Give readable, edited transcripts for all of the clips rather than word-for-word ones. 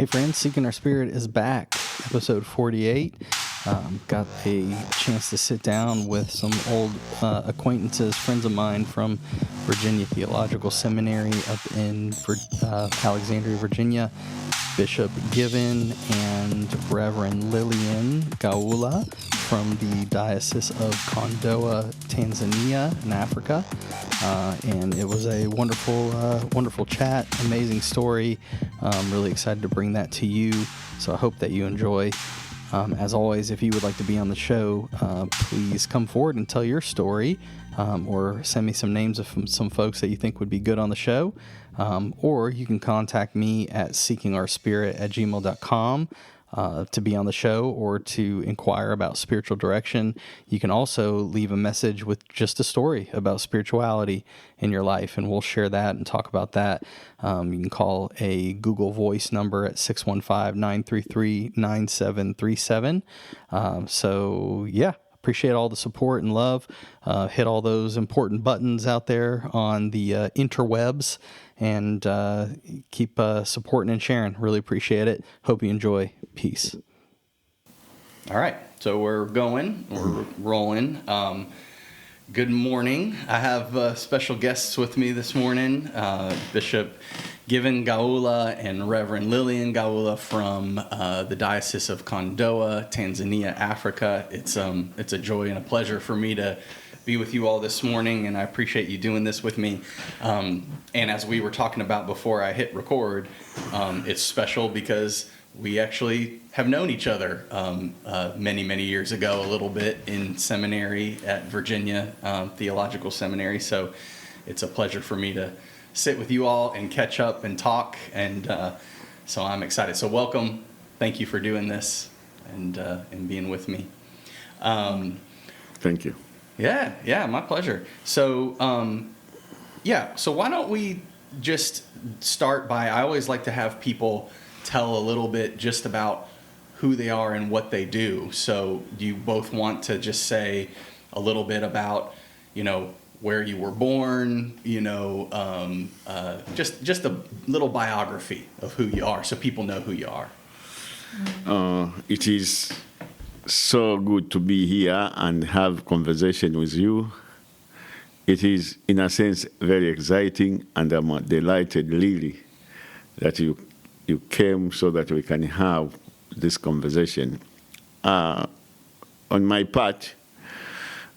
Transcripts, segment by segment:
Hey friends, Seeking Our Spirit is back, episode 48. Got a chance to sit down with some old acquaintances, friends of mine from Virginia Theological Seminary up in Alexandria, Virginia. Bishop Given and Reverend Lillian Gaula from the Diocese of Kondoa, Tanzania in Africa. And it was a wonderful chat, amazing story. I'm really excited to bring that to you, so I hope that you enjoy. As always, if you would like to be on the show, please come forward and tell your story, or send me some names of some folks that you think would be good on the show. Or you can contact me at seekingourspirit@gmail.com to be on the show or to inquire about spiritual direction. You can also leave a message with just a story about spirituality in your life, and we'll share that and talk about that. You can call a Google Voice number at 615-933-9737. So, yeah. Appreciate all the support and love. Hit all those important buttons out there on the interwebs, and keep supporting and sharing. Really appreciate it. Hope you enjoy. Peace. All right, so we're rolling. Good morning. I have special guests with me this morning, Bishop Given Gaula and Reverend Lillian Gaula from the Diocese of Kondoa, Tanzania, Africa. It's a joy and a pleasure for me to be with you all this morning, and I appreciate you doing this with me. And as we were talking about before I hit record, it's special because we actually have known each other many years ago, a little bit in seminary at Virginia Theological Seminary. So it's a pleasure for me to sit with you all and catch up and talk, and so I'm excited. So welcome. Thank you for doing this and being with me. Thank you. Yeah, my pleasure. So, so why don't we just start by, I always like to have people tell a little bit just about who they are and what they do. So do you both want to just say a little bit about, where you were born, just a little biography of who you are so people know who you are? It is so good to be here and have conversation with you. It is, in a sense, very exciting, and I'm delighted, really, that you came so that we can have this conversation. On my part,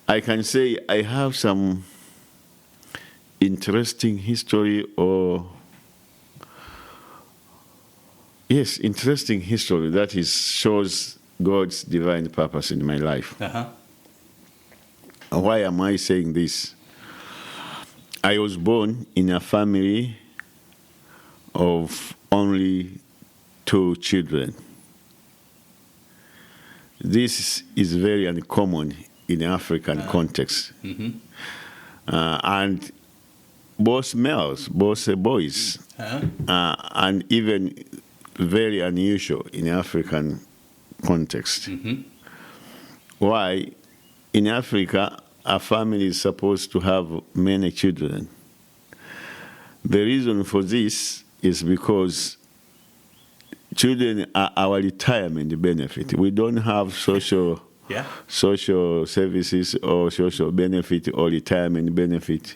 I can say I have some interesting history that shows God's divine purpose in my life. Uh-huh. Why am I saying this? I was born in a family of only 2 children. This is very uncommon in African context. Mm-hmm. And both males, both boys, and even very unusual in African context. Mm-hmm. Why? In Africa, a family is supposed to have many children. The reason for this is because children are our retirement benefit. We don't have social services or social benefit or retirement benefit.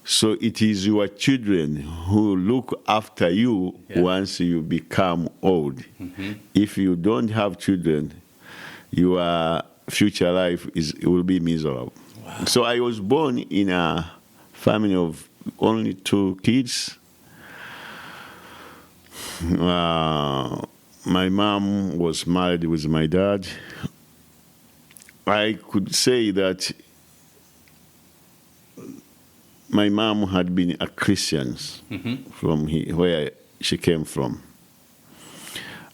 So it is your children who look after you once you become old. Mm-hmm. If you don't have children, your future life will be miserable. Wow. So I was born in a family of only 2 kids. My mom was married with my dad. I could say that my mom had been a Christian from where she came from.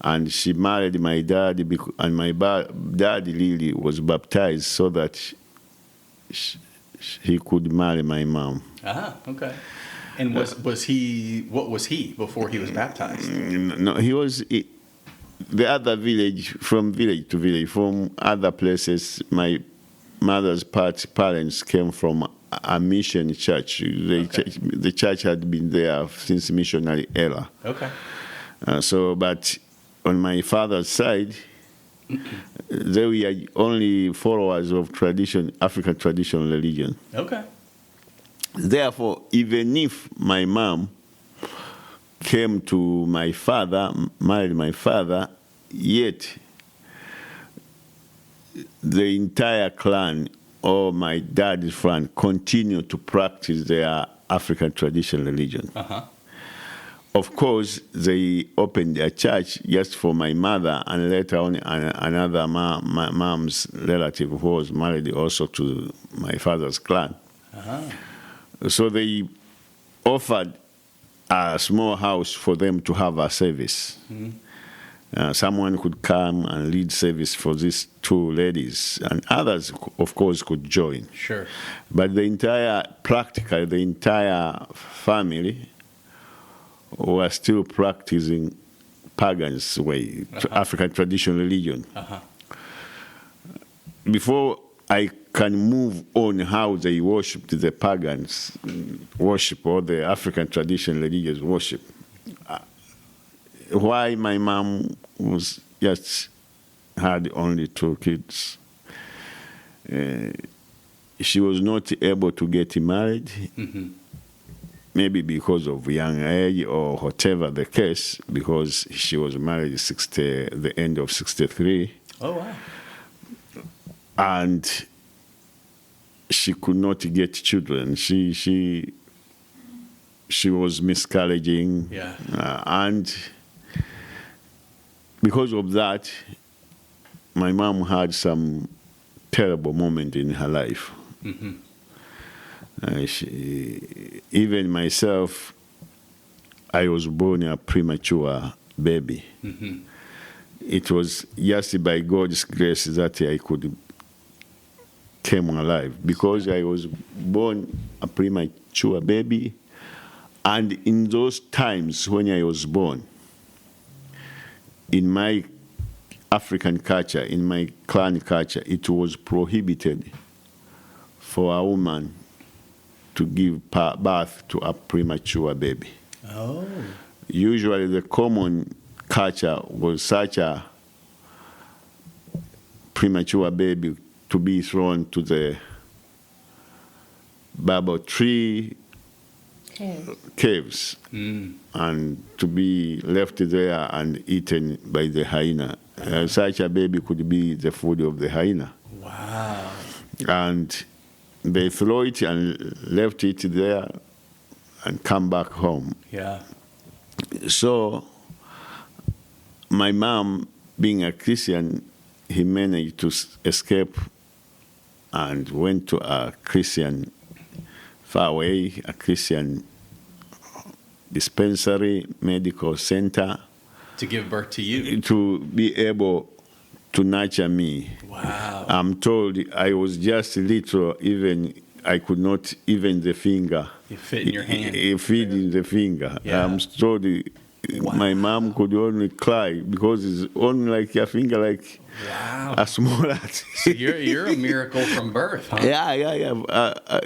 And she married my dad, and my dad really was baptized so that he could marry my mom. Ah, okay. And what was he before he was baptized? No, he was the other village to village, from other places. My mother's parents came from a mission church. The church had been there since missionary era. Okay. But on my father's side, they were only followers of African traditional religion. Okay. Therefore, even if my mom came to my father, married my father, yet the entire clan or my dad's clan continued to practice their African traditional religion. Uh-huh. Of course, they opened a church just for my mother, and later on another my mom's relative who was married also to my father's clan. Uh-huh. So they offered a small house for them to have a service. Mm-hmm. Someone could come and lead service for these two ladies, and others, of course, could join. Sure. But the entire family were still practicing pagans' way, African traditional religion. Uh-huh. Before I can move on how they worshipped the pagans worship or the African traditional religious worship, why my mom was just had only 2 kids. She was not able to get married. Mm-hmm. Maybe because of young age or whatever the case, because she was married the end of 63. Oh, wow. And she could not get children. She was miscarrying. Yeah. And because of that, my mom had some terrible moment in her life. Mm-hmm. Even myself, I was born a premature baby. Mm-hmm. It was just by God's grace that I could came alive, because I was born a premature baby, and in those times when I was born, in my African culture, in my clan culture, it was prohibited for a woman to give birth to a premature baby. Oh. Usually the common culture was such a premature baby to be thrown to the Bible tree caves and to be left there and eaten by the hyena. Such a baby could be the food of the hyena. Wow. And they throw it and left it there and come back home. Yeah. So my mom, being a Christian, he managed to escape and went to a Christian far away, a Christian dispensary, medical center. To give birth to you? To be able to nurture me. Wow. I'm told I was just little, even I could not, even the finger. It fit in your hand. It fit in the finger. Yeah. I'm told my mom could only cry because it's only like a finger, like a small rat. So you're a miracle from birth, huh? Yeah.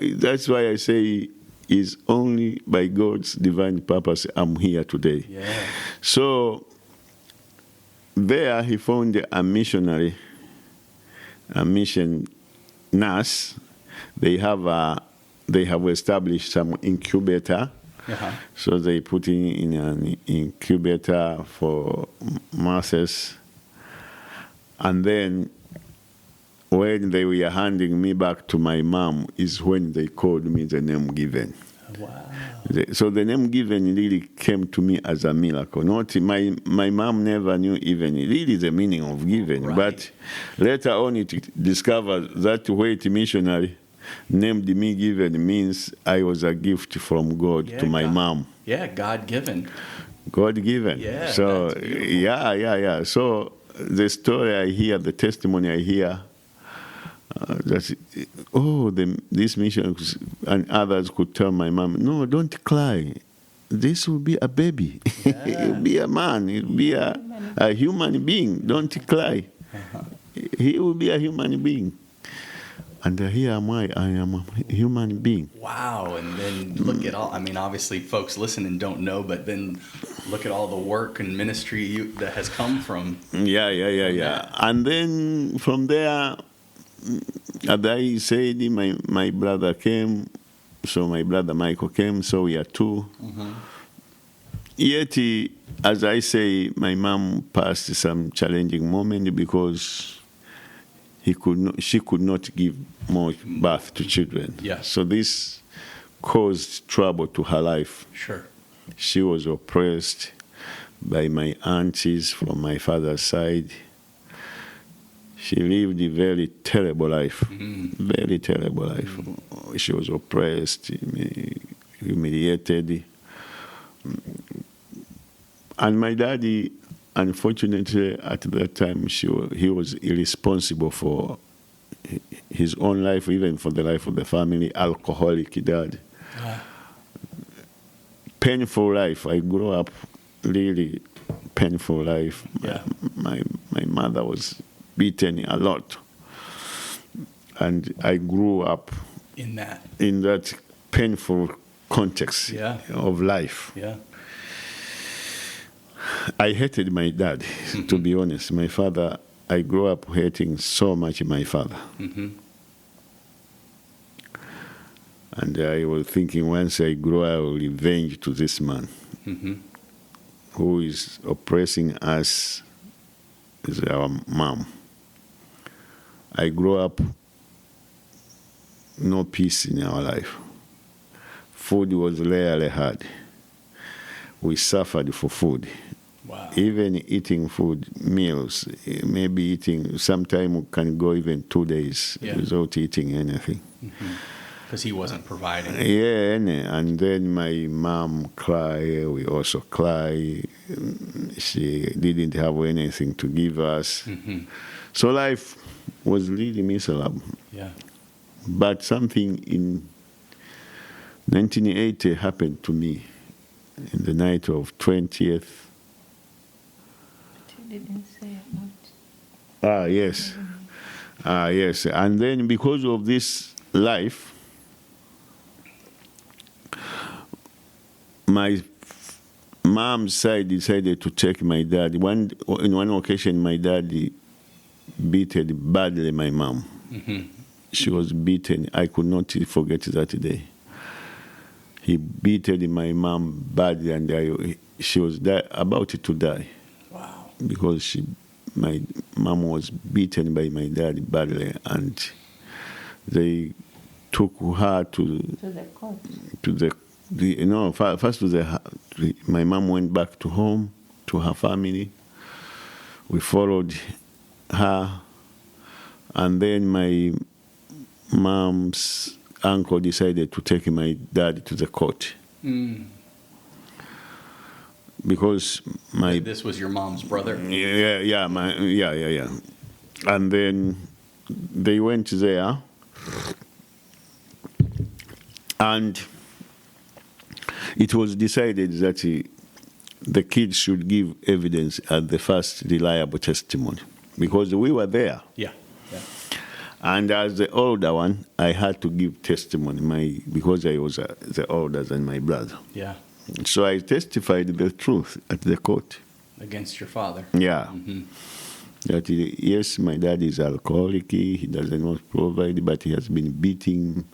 That's why I say it's only by God's divine purpose I'm here today. Yeah. So there he found a missionary, a mission nurse. They have established some incubator. Uh-huh. So they put in an incubator for nurses. And then when they were handing me back to my mom is when they called me the name Given. Wow. So the name Given really came to me as a miracle. Not my mom never knew even really the meaning of Given. Right. But later on it discovered that white missionary named me Given means I was a gift from God to my mom. Yeah, God-given. God-given. Yeah, so that's beautiful. Yeah. So the story I hear, the testimony I hear, these missionaries and others could tell my mom, no, don't cry. This will be a baby. Yeah. It will be a man. It will be a human being. Don't cry. Uh-huh. He will be a human being. And here am I am a human being. Wow. And then look at all, I mean, obviously folks listening don't know, but then look at all the work and ministry that has come from. Yeah. that. And then from there, as I said, my brother came, so my brother Michael came, so we are two. Yet, as I say, my mom passed some challenging moment because she could not give more birth to children. Yeah. So this caused trouble to her life. Sure. She was oppressed by my aunties from my father's side. She lived a very terrible life, very terrible life. She was oppressed, humiliated. And my daddy, unfortunately, at that time, he was irresponsible for his own life, even for the life of the family, alcoholic dad. Painful life. I grew up really painful life. Yeah. My mother was beaten a lot. And I grew up In that painful context of life. Yeah. I hated my dad, to be honest. My father, I grew up hating so much my father. And I was thinking once I grow, I will revenge to this man who is oppressing us as our mom. I grew up no peace in our life. Food was rarely hard. We suffered for food. Wow. Even eating food, meals, maybe eating, sometimes we can go even 2 days without eating anything. Because he wasn't providing. Yeah, and then my mom cried, we also cried. She didn't have anything to give us. So life was really miserable. Yeah. But something in 1980 happened to me in the night of 20th. You didn't say about. Yes. Yes. And then because of this life, my mom's side decided to take my dad. In one occasion, my dad beaten badly my mom. She was beaten. I could not forget that day. He beaten my mom badly, and she was about to die. Wow. Because my mom was beaten by my dad badly, and they took her to the court. First my mom went back to home, to her family. We followed her, and then my mom's uncle decided to take my dad to the court. Because This was your mom's brother? Yeah. And then they went there, and it was decided that the kids should give evidence at the first reliable testimony, because we were there. Yeah. And as the older one, I had to give testimony because I was the older than my brother. Yeah. So I testified the truth at the court. Against your father? Yeah. That yes, my dad is alcoholic, he does not provide, but he has been beating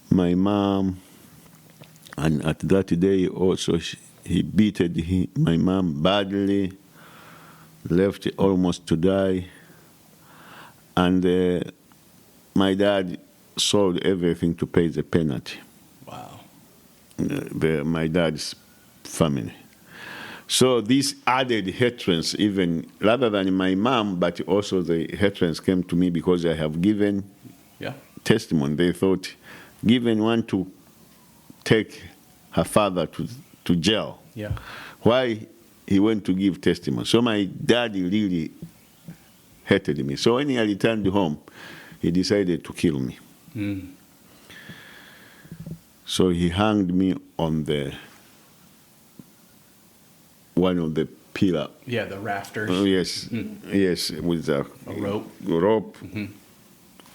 my mom. And at that day also, he beat my mom badly, left almost to die. And my dad sold everything to pay the penalty. Wow. My dad's family. So this added hatreds, even rather than my mom, but also the hatreds came to me because I have given testimony. They thought, Given want to take her father to jail. Yeah. Why he went to give testimony? So my daddy really hated me. So when I returned home, he decided to kill me. So he hanged me on one of the pillar. Yeah, the rafters. Yes, yes, with a rope. rope.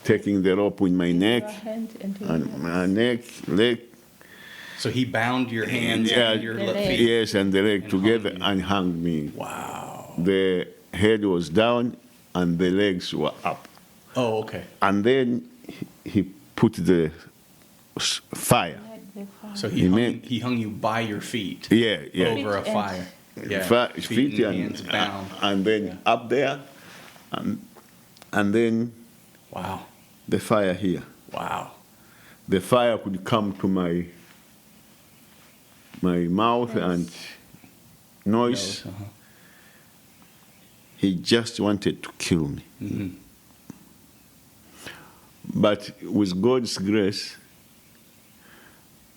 taking the rope in my neck, Your hand into your and my neck, leg. So he bound your hands and your The leg. feet. Yes, and the leg And together hung you. and hung me. Wow. The head was down and the legs were up. Oh, okay. And then he put the fire. Light the fire. So Amen. he hung you by your feet Yeah, yeah. over a Feet and- fire. Yeah. Feet Feet and and, hands bound. and then Yeah. up there, and then Wow. the fire here. Wow. The fire could come to my mouth Yes. and noise. Uh-huh. He just wanted to kill me. Mm-hmm. But with God's grace,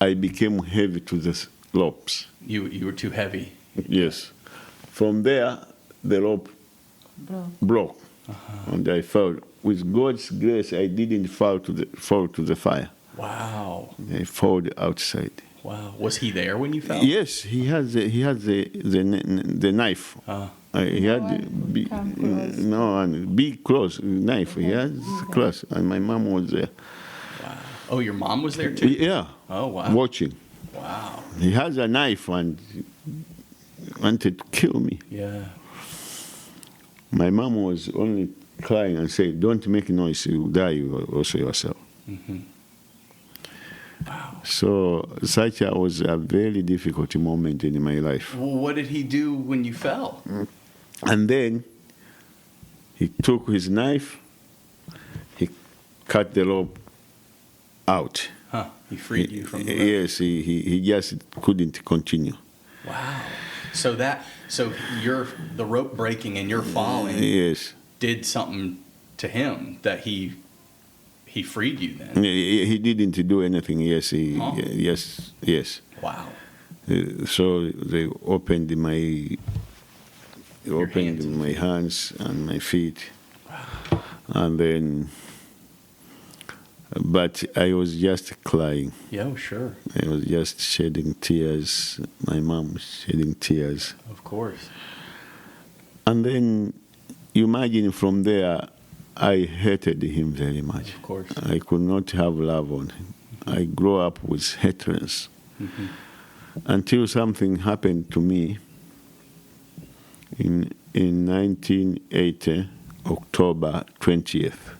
I became heavy to the ropes. You were too heavy. Yes. From there, the rope Bro. broke, and I fell. With God's grace, I didn't fall to the fire. Wow. I fell outside. Wow. Was he there when you fell? Yes, he has the knife. He No had one big, come close. no, and big close knife. He has close, and my mom was there. Wow. Oh, your mom was there too? Yeah, Oh, wow. watching. Wow. He has a knife and wanted to kill me. Yeah. My mom was only crying and said, "Don't make noise, you die also yourself." Mm-hmm. Wow. So such was a very difficult moment in my life. Well, what did he do when you fell? And then he took his knife, he cut the rope out. Huh. He freed you from the rope. Yes, he just couldn't continue. Wow. So the rope breaking and your falling Yes. did something to him that he freed you then. He didn't do anything. Yes, Oh. yes. Wow. So they opened hands and my hands and my feet, and then, but I was just crying. Yeah, oh, sure. I was just shedding tears. My mom was shedding tears, Of course. and then you imagine from there, I hated him very much. Of course. I could not have love on him. I grew up with hatred until something happened to me in 1980, October 20th.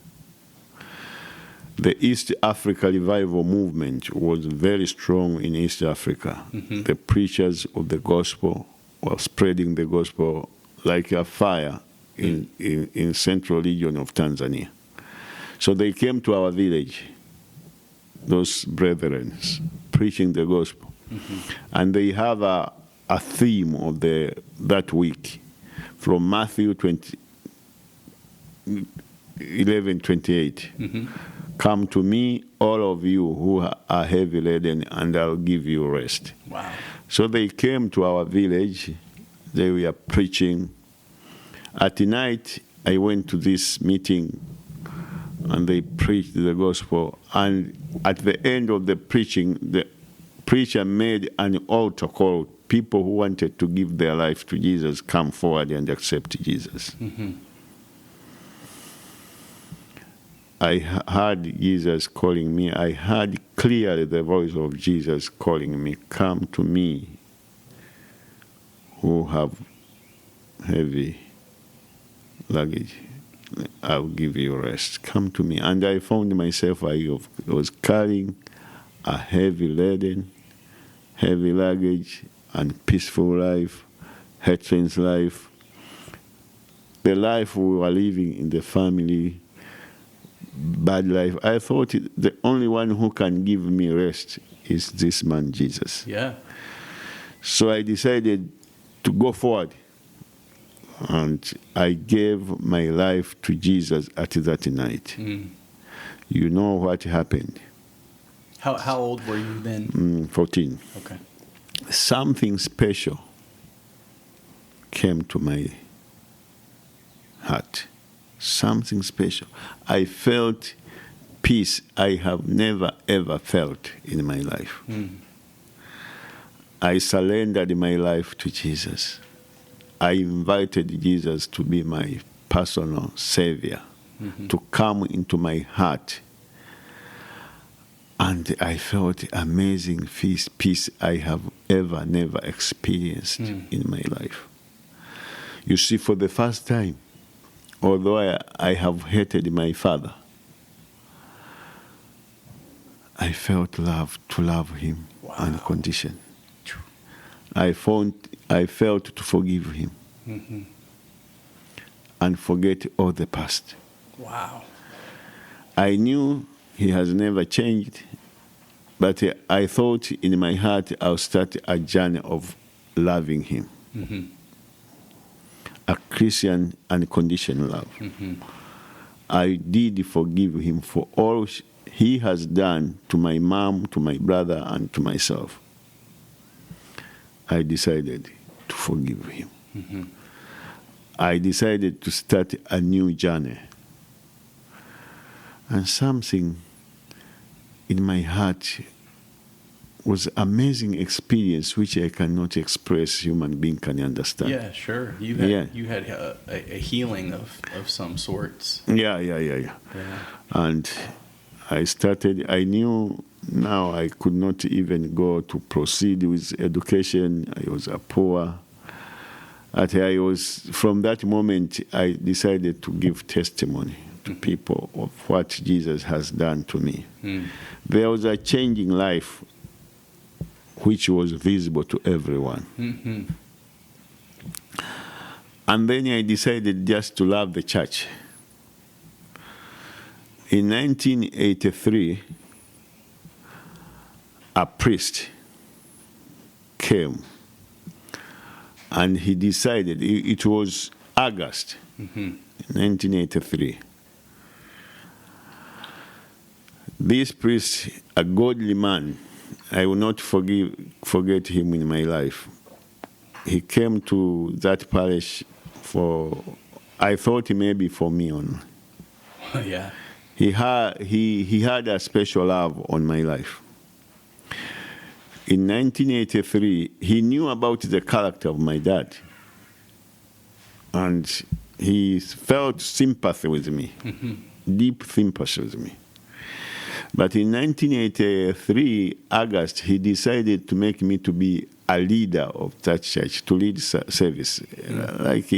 The East Africa Revival Movement was very strong in East Africa. The preachers of the gospel were spreading the gospel like a fire in central region of Tanzania. So they came to our village, those brethren, preaching the gospel. And they have a theme of that week from Matthew 11:28. Come to me, all of you who are heavy laden, and I'll give you rest. Wow. So they came to our village. They were preaching. At night, I went to this meeting, and they preached the gospel. And at the end of the preaching, the preacher made an altar call. People who wanted to give their life to Jesus come forward and accept Jesus. I heard Jesus calling me. I heard clearly the voice of Jesus calling me, come to me who have heavy luggage. I'll give you rest. Come to me. And I found myself, I was carrying a heavy laden, heavy luggage, and peaceful life, Headstream's life, the life we were living in the family, bad life. I thought the only one who can give me rest is this man, Jesus. Yeah. So I decided to go forward. And I gave my life to Jesus at that night. You know what happened? How old were you then? 14. Okay. Something special came to my heart. Something special. I felt peace I have never ever felt in my life. I surrendered my life to Jesus. I invited Jesus to be my personal savior. to come into my heart. And I felt amazing peace I have never experienced in my life. You see, for the first time, although I have hated my father, I felt to love him unconditionally. I felt to forgive him and forget all the past. Wow. I knew he has never changed, but I thought in my heart I'll start a journey of loving him. A Christian unconditional love. I did forgive him for all he has done to my mom, to my brother, and to myself. I decided to forgive him. I decided to start a new journey. And something in my heart was amazing experience which I cannot express, human being can understand. Yeah, sure. You had a healing of some sorts. Yeah. And I knew now I could not even go to proceed with education. I was a poor. From that moment, I decided to give testimony to people of what Jesus has done to me. There was a changing life which was visible to everyone. And then I decided just to love the church. In 1983, a priest came and he decided, it was August 1983. This priest, a godly man, I will not forget him in my life. He came to that parish I thought maybe for me only. Yeah. He had a special love on my life. In 1983, he knew about the character of my dad. And he felt sympathy with me, deep sympathy with me. But in 1983, August, he decided to make me to be a leader of that church, to lead service, like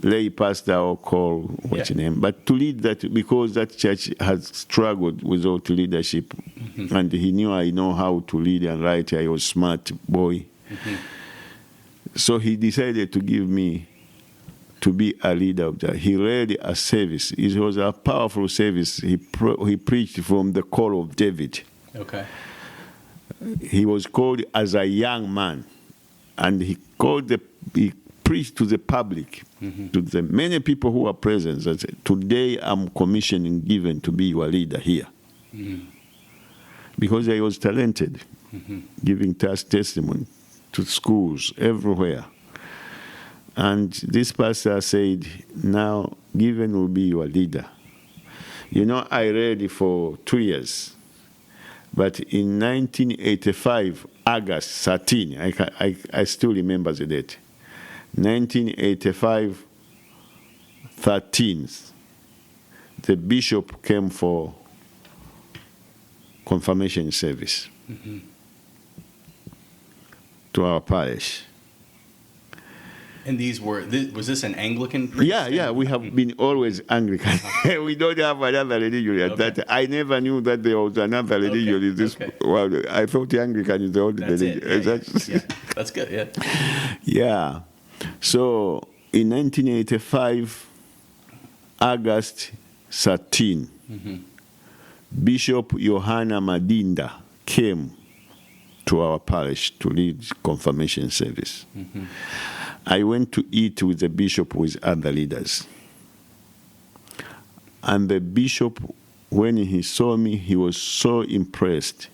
lay pastor or call what's your name, but to lead that because that church has struggled without leadership, and he knew I know how to lead and write. I was a smart boy, so he decided to give me to be a leader of that. He led a service. It was a powerful service. He preached from the call of David. Okay. He was called as a young man, and he preached to the public, to the many people who were present. That said, today I'm commissioning Given to be your leader here, because I was talented, giving testimony to schools everywhere. And this pastor said, now Given will be your leader. You know, I read for 2 years. But in 1985, August 13, I still remember the date. 1985, 13th, the bishop came for confirmation service to our parish. And was this an Anglican priest? Yeah, we have been always Anglican. We don't have another religion at that. I never knew that there was another religion in this world. I thought Anglican is the only religion. Yeah. That's good, yeah. Yeah. So in 1985, August 13, Bishop Yohana Madinda came to our parish to lead confirmation service. I went to eat with the bishop with other leaders. And the bishop, when he saw me, he was so impressed.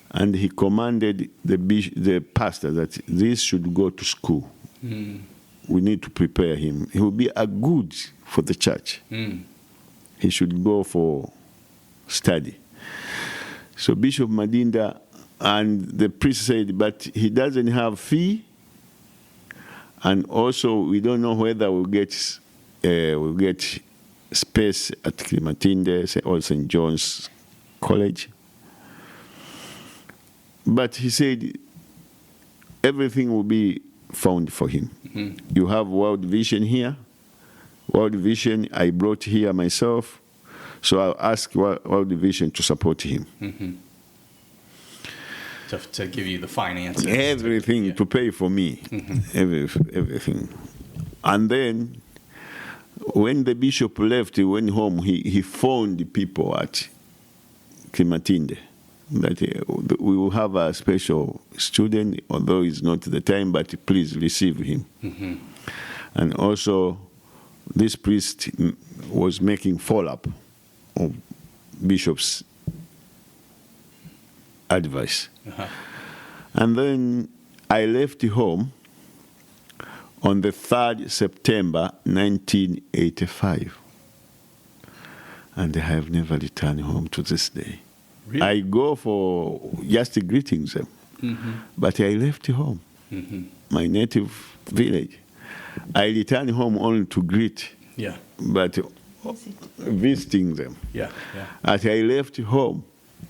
And he commanded the pastor that this should go to school. We need to prepare him. He will be a good for the church. He should go for study. So Bishop Madinda and the priest said, but he doesn't have fee And also, we don't know whether we'll get space at Klimatinde or St. John's College. But he said everything will be found for him. Mm-hmm. You have World Vision here. World Vision I brought here myself. So I'll ask World Vision to support him. Mm-hmm. To give you the finances. Everything to pay for me. Mm-hmm. Everything. And then when the bishop left, he went home, he phoned the people at Klimatinde that we will have a special student, although it's not the time, but please receive him. Mm-hmm. And also, this priest was making follow-up of bishop's advice. Uh-huh. And then I left home on the 3rd September 1985. And I have never returned home to this day. Really? I go for just greetings them. Mm-hmm. But I left home, my native village. I returned home only to greet, but visiting them. Yeah. As I left home,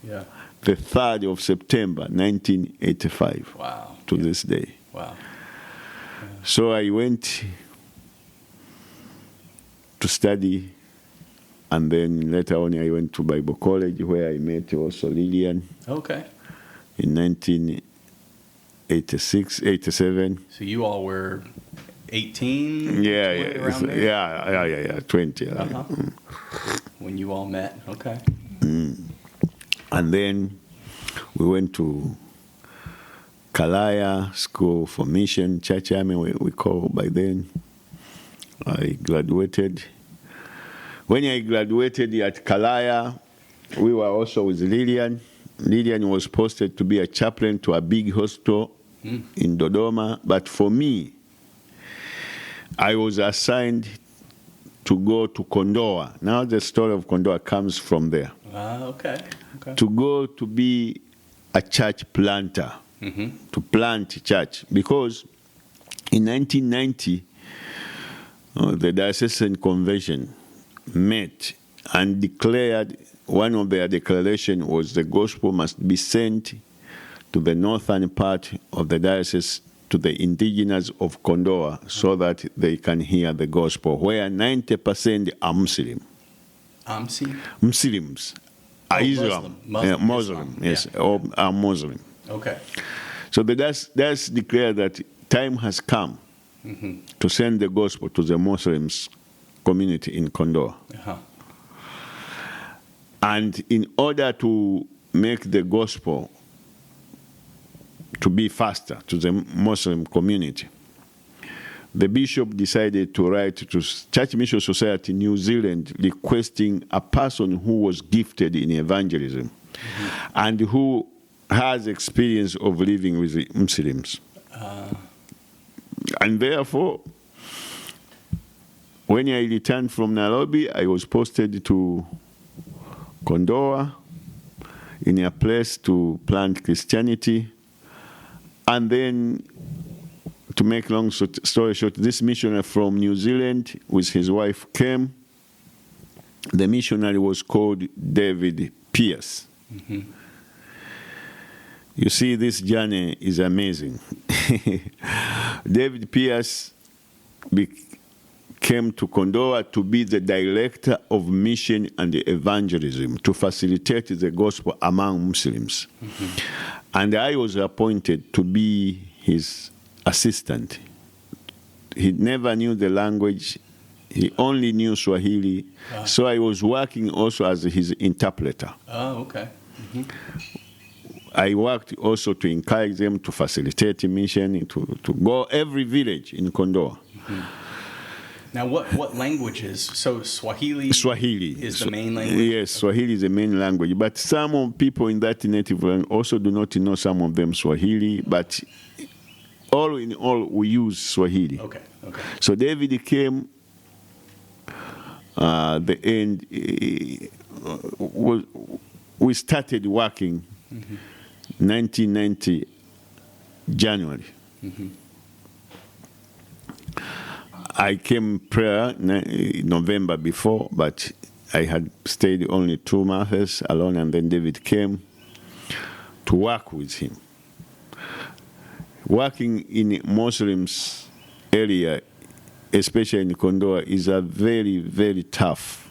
the 3rd of September 1985. Wow. To this day. Wow. Yeah. So I went to study, and then later on I went to Bible College where I met also Lillian. Okay. In 1986, 87. So you all were 18? Yeah, 20. Uh-huh. When you all met, okay. And then we went to Kalaya School for Mission, Church Army, we call by then. I graduated. When I graduated at Kalaya, we were also with Lillian. Lillian was posted to be a chaplain to a big hospital in Dodoma. But for me, I was assigned to go to Kondoa. Now the story of Kondoa comes from there. Okay. To go to be a church planter, to plant church. Because in 1990, the Diocesan Convention met and declared, one of their declarations was the gospel must be sent to the northern part of the diocese, to the indigenous of Kondoa, so that they can hear the gospel, where 90% are Muslim. Muslims. Islam. Muslim, yes, or are Muslim. Okay. So that's declared that time has come to send the gospel to the Muslims community in Kondoa. Uh-huh. And in order to make the gospel to be faster to the Muslim community, the bishop decided to write to Church Mission Society New Zealand requesting a person who was gifted in evangelism and who has experience of living with the Muslims. And therefore, when I returned from Nairobi, I was posted to Kondoa in a place to plant Christianity. And then, to make long story short, this missionary from New Zealand with his wife came. The missionary was called David Pierce. You see, this journey is amazing. David Pierce came to Kondoa to be the director of mission and evangelism, to facilitate the gospel among Muslims. And I was appointed to be his assistant. He never knew the language. He only knew Swahili. So I was working also as his interpreter. Oh, okay. I worked also to encourage them to facilitate mission, to go every village in Kondoa. Now, what languages? So Swahili is the main language? Yes, Swahili is the main language. But some of people in that native language also do not know, some of them, Swahili. But all in all, we use Swahili. Okay. So David came, the end, we started working 1990 January. I came prayer November before, but I had stayed only 2 months alone, and then David came to work with him. Working in Muslims area, especially in Kondoa, is a very, very tough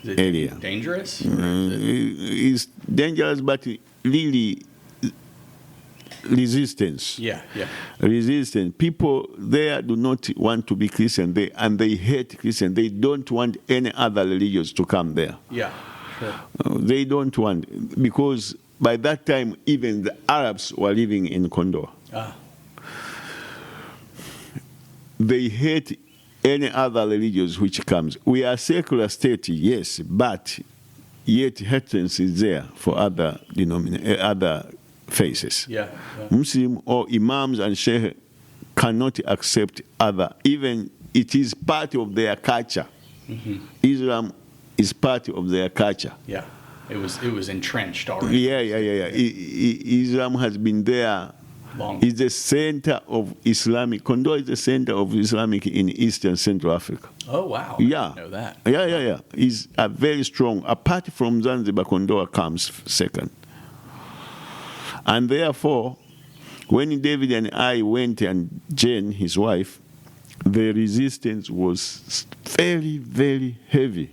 area. Dangerous? It's dangerous, but really resistance. Resistance. People there do not want to be Christian, and they hate Christian. They don't want any other religions to come there. They don't want, because by that time even the Arabs were living in Kondoa. They hate any other religions which comes. We are a secular state, yes, but yet hatred is there for other other faces. Muslim or imams and sheikh cannot accept other. Even it is part of their culture. Islam is part of their culture. It was entrenched already. Islam has been there. It's the center of Islamic. Kondoa is the center of Islamic in Eastern Central Africa. Oh, wow. I didn't know that. It's a very strong. Apart from Zanzibar, Kondoa comes second. And therefore, when David and I went, and Jane, his wife, the resistance was very, very heavy.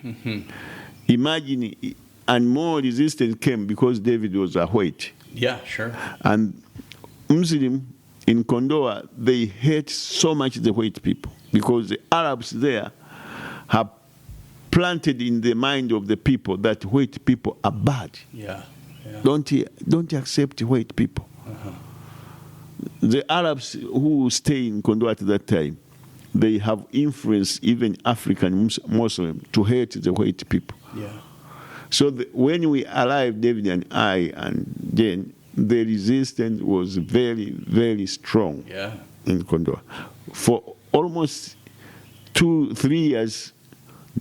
Imagine, and more resistance came because David was a white. And Muslim in Kondoa, they hate so much the white people because the Arabs there have planted in the mind of the people that white people are bad. Don't accept white people. The Arabs who stay in Kondoa at that time, they have influenced even African Muslims to hate the white people. So when we arrived, David and I and Jane, the resistance was very, very strong in Kondoa. For almost 2-3 years,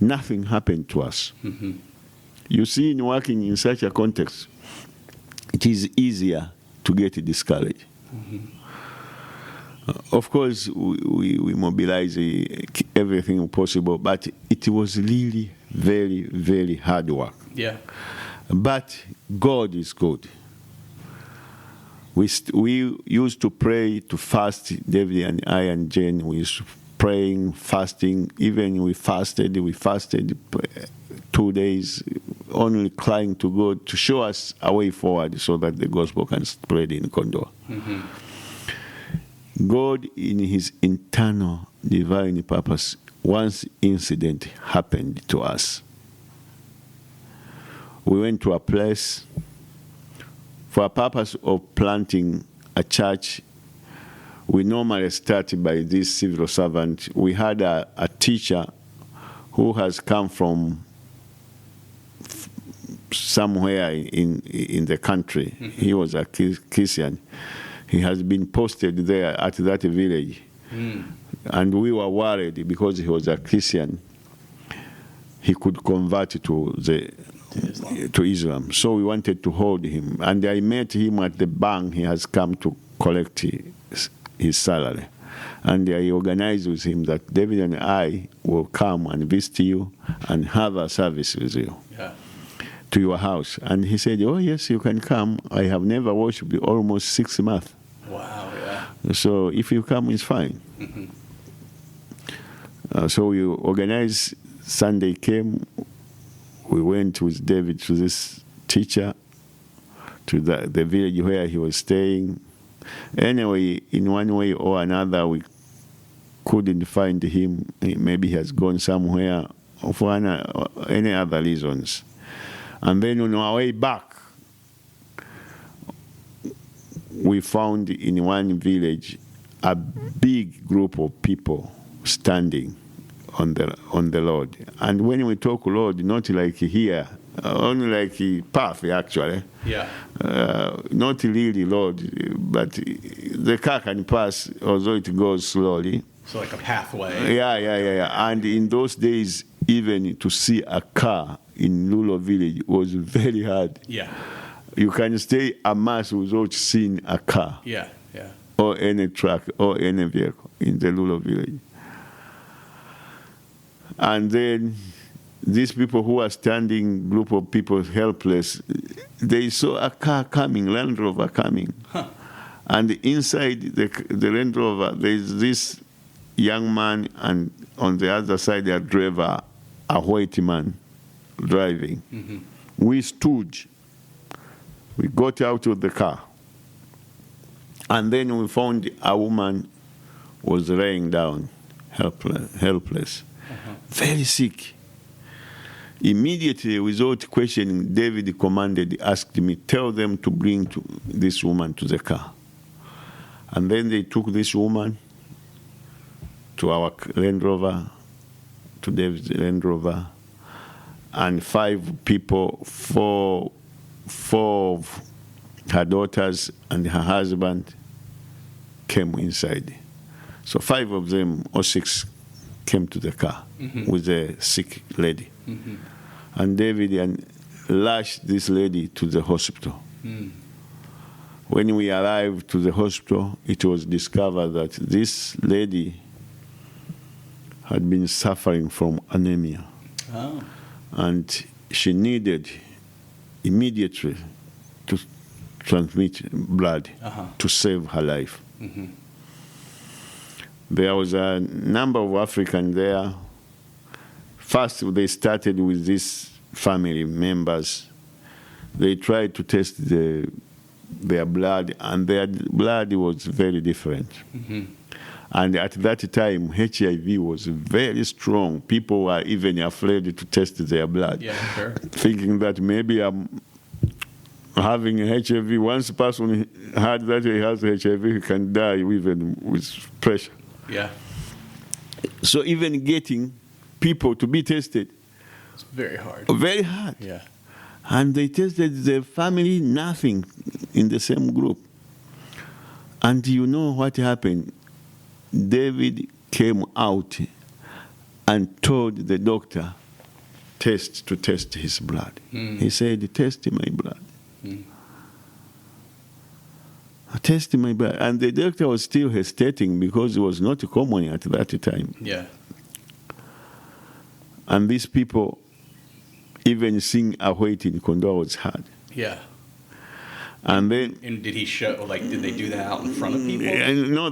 nothing happened to us. You see, in working in such a context, it is easier to get discouraged. Of course, we mobilize everything possible, but it was really very, very hard work. But God is good. We used to pray, to fast, David and I and Jane, we used to praying, fasting. Even we fasted 2 days, only crying to God to show us a way forward so that the gospel can spread in Kondoa. God, in his internal divine purpose, once incident happened to us. We went to a place for a purpose of planting a church. We normally start by this civil servant. We had a teacher who has come from somewhere in the country. He was a Christian. He has been posted there at that village. And we were worried because he was a Christian. He could convert to Islam. So we wanted to hold him. And I met him at the bank. He has come to collect his salary. And I organized with him that David and I will come and visit you and have a service with you to your house. And he said, oh, yes, you can come. I have never worshipped almost 6 months. Wow, So if you come, it's fine. So we organized. Sunday came. We went with David to this teacher, to the village where he was staying. Anyway, in one way or another, we couldn't find him. Maybe he has gone somewhere for any other reasons. And then on our way back, we found in one village a big group of people standing on the road. And when we talk road, not like here, only like path actually. Not really road, but the car can pass, although it goes slowly. So like a pathway. And in those days, even to see a car in rural village was very hard. You can stay a month without seeing a car. Or any truck or any vehicle in the rural village. And then these people who are standing, group of people helpless, they saw a car coming, Land Rover coming. Huh. And inside the Land Rover, there's this young man, and on the other side, a driver, a white man driving. Mm-hmm. We stood. We got out of the car. And then we found a woman was laying down, helpless, very sick. Immediately, without questioning, David asked me, tell them to bring this woman to the car. And then they took this woman to our Land Rover, to David's Land Rover, and 5 people, four of her daughters and her husband came inside. So 5 of them, or 6, came to the car with a sick lady. Mm-hmm. And David lashed this lady to the hospital. Mm. When we arrived to the hospital, it was discovered that this lady had been suffering from anemia. Oh. And she needed immediately to transmit blood to save her life. Mm-hmm. There was a number of Africans there. First, they started with these family members. They tried to test their blood, and their blood was very different. Mm-hmm. And at that time, HIV was very strong. People were even afraid to test their blood, sure. Thinking that maybe I'm having HIV. Once a person heard that he has HIV, he can die even with pressure. Yeah. So even getting people to be tested, it's very hard. Very hard. Yeah. And they tested the family, nothing in the same group. And you know what happened? David came out and told the doctor to test his blood. Mm. He said, test my blood. Mm. Test my blood. And the doctor was still hesitating because it was not common at that time. Yeah. And these people, even seeing a weight in Kondoa was hard. Yeah. And then... And did he show, did they do that out in front of people? No,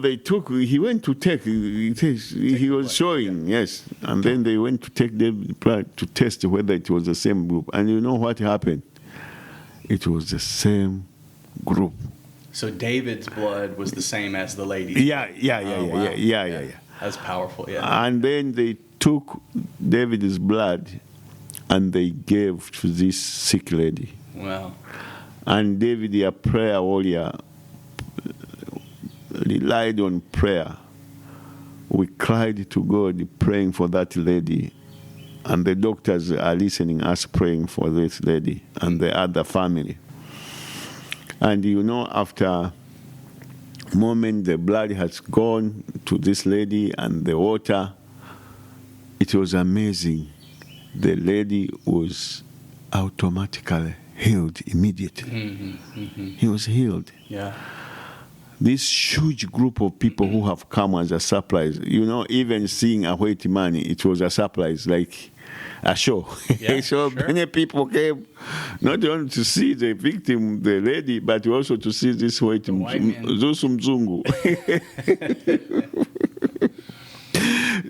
he went to take, he was showing, yes. And then they went to take the blood to test whether it was the same group. And you know what happened? It was the same group. So David's blood was the same as the lady's? Yeah. That's powerful, yeah. And then they took David's blood and they gave to this sick lady. Wow. And David, a prayer warrior, relied on prayer. We cried to God, praying for that lady. And the doctors are listening, us praying for this lady and the other family. And you know, after a moment, the blood has gone to this lady and the water. It was amazing. The lady was automatically healed immediately. Mm-hmm, mm-hmm. He was healed. Yeah. This huge group of people who have come as a surprise. You know, even seeing a white man, it was a surprise, like a show. Yeah, so sure. Many people came not only to see the victim, the lady, but also to see this white Mzungu.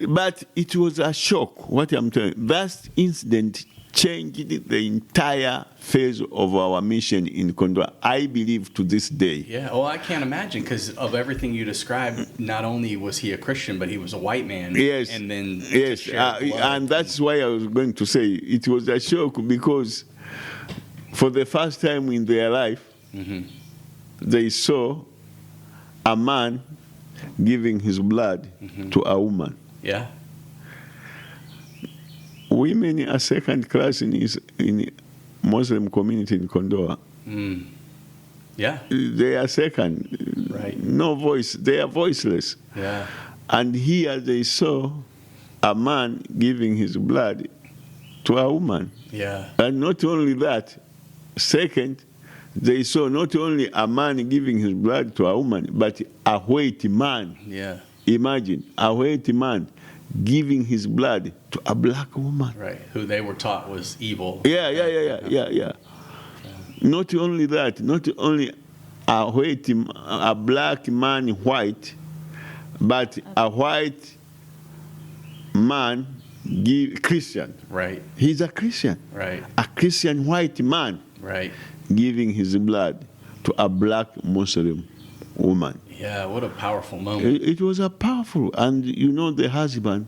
But it was a shock, what I'm telling you. That incident changed the entire phase of our mission in Kondoa, I believe, to this day. Yeah, well, I can't imagine, because of everything you described, not only was he a Christian, but he was a white man. Yes. And then yes, and that's why I was going to say it was a shock, because for the first time in their life, mm-hmm. they saw a man giving his blood mm-hmm. to a woman. Yeah. Women are second class in Muslim community in Kondoa. Mm. Yeah. They are second. Right. No voice. They are voiceless. Yeah. And here they saw a man giving his blood to a woman. Yeah. And not only that, second, they saw not only a man giving his blood to a woman, but a white man. Yeah. Imagine, a white man giving his blood to a black woman. Right. Who they were taught was evil. Yeah. Not only that, not only a black man white, but a white man Christian. Right. He's a Christian. Right. A Christian white man. Right. Giving his blood to a black Muslim woman. Yeah, what a powerful moment. It was a powerful, and the husband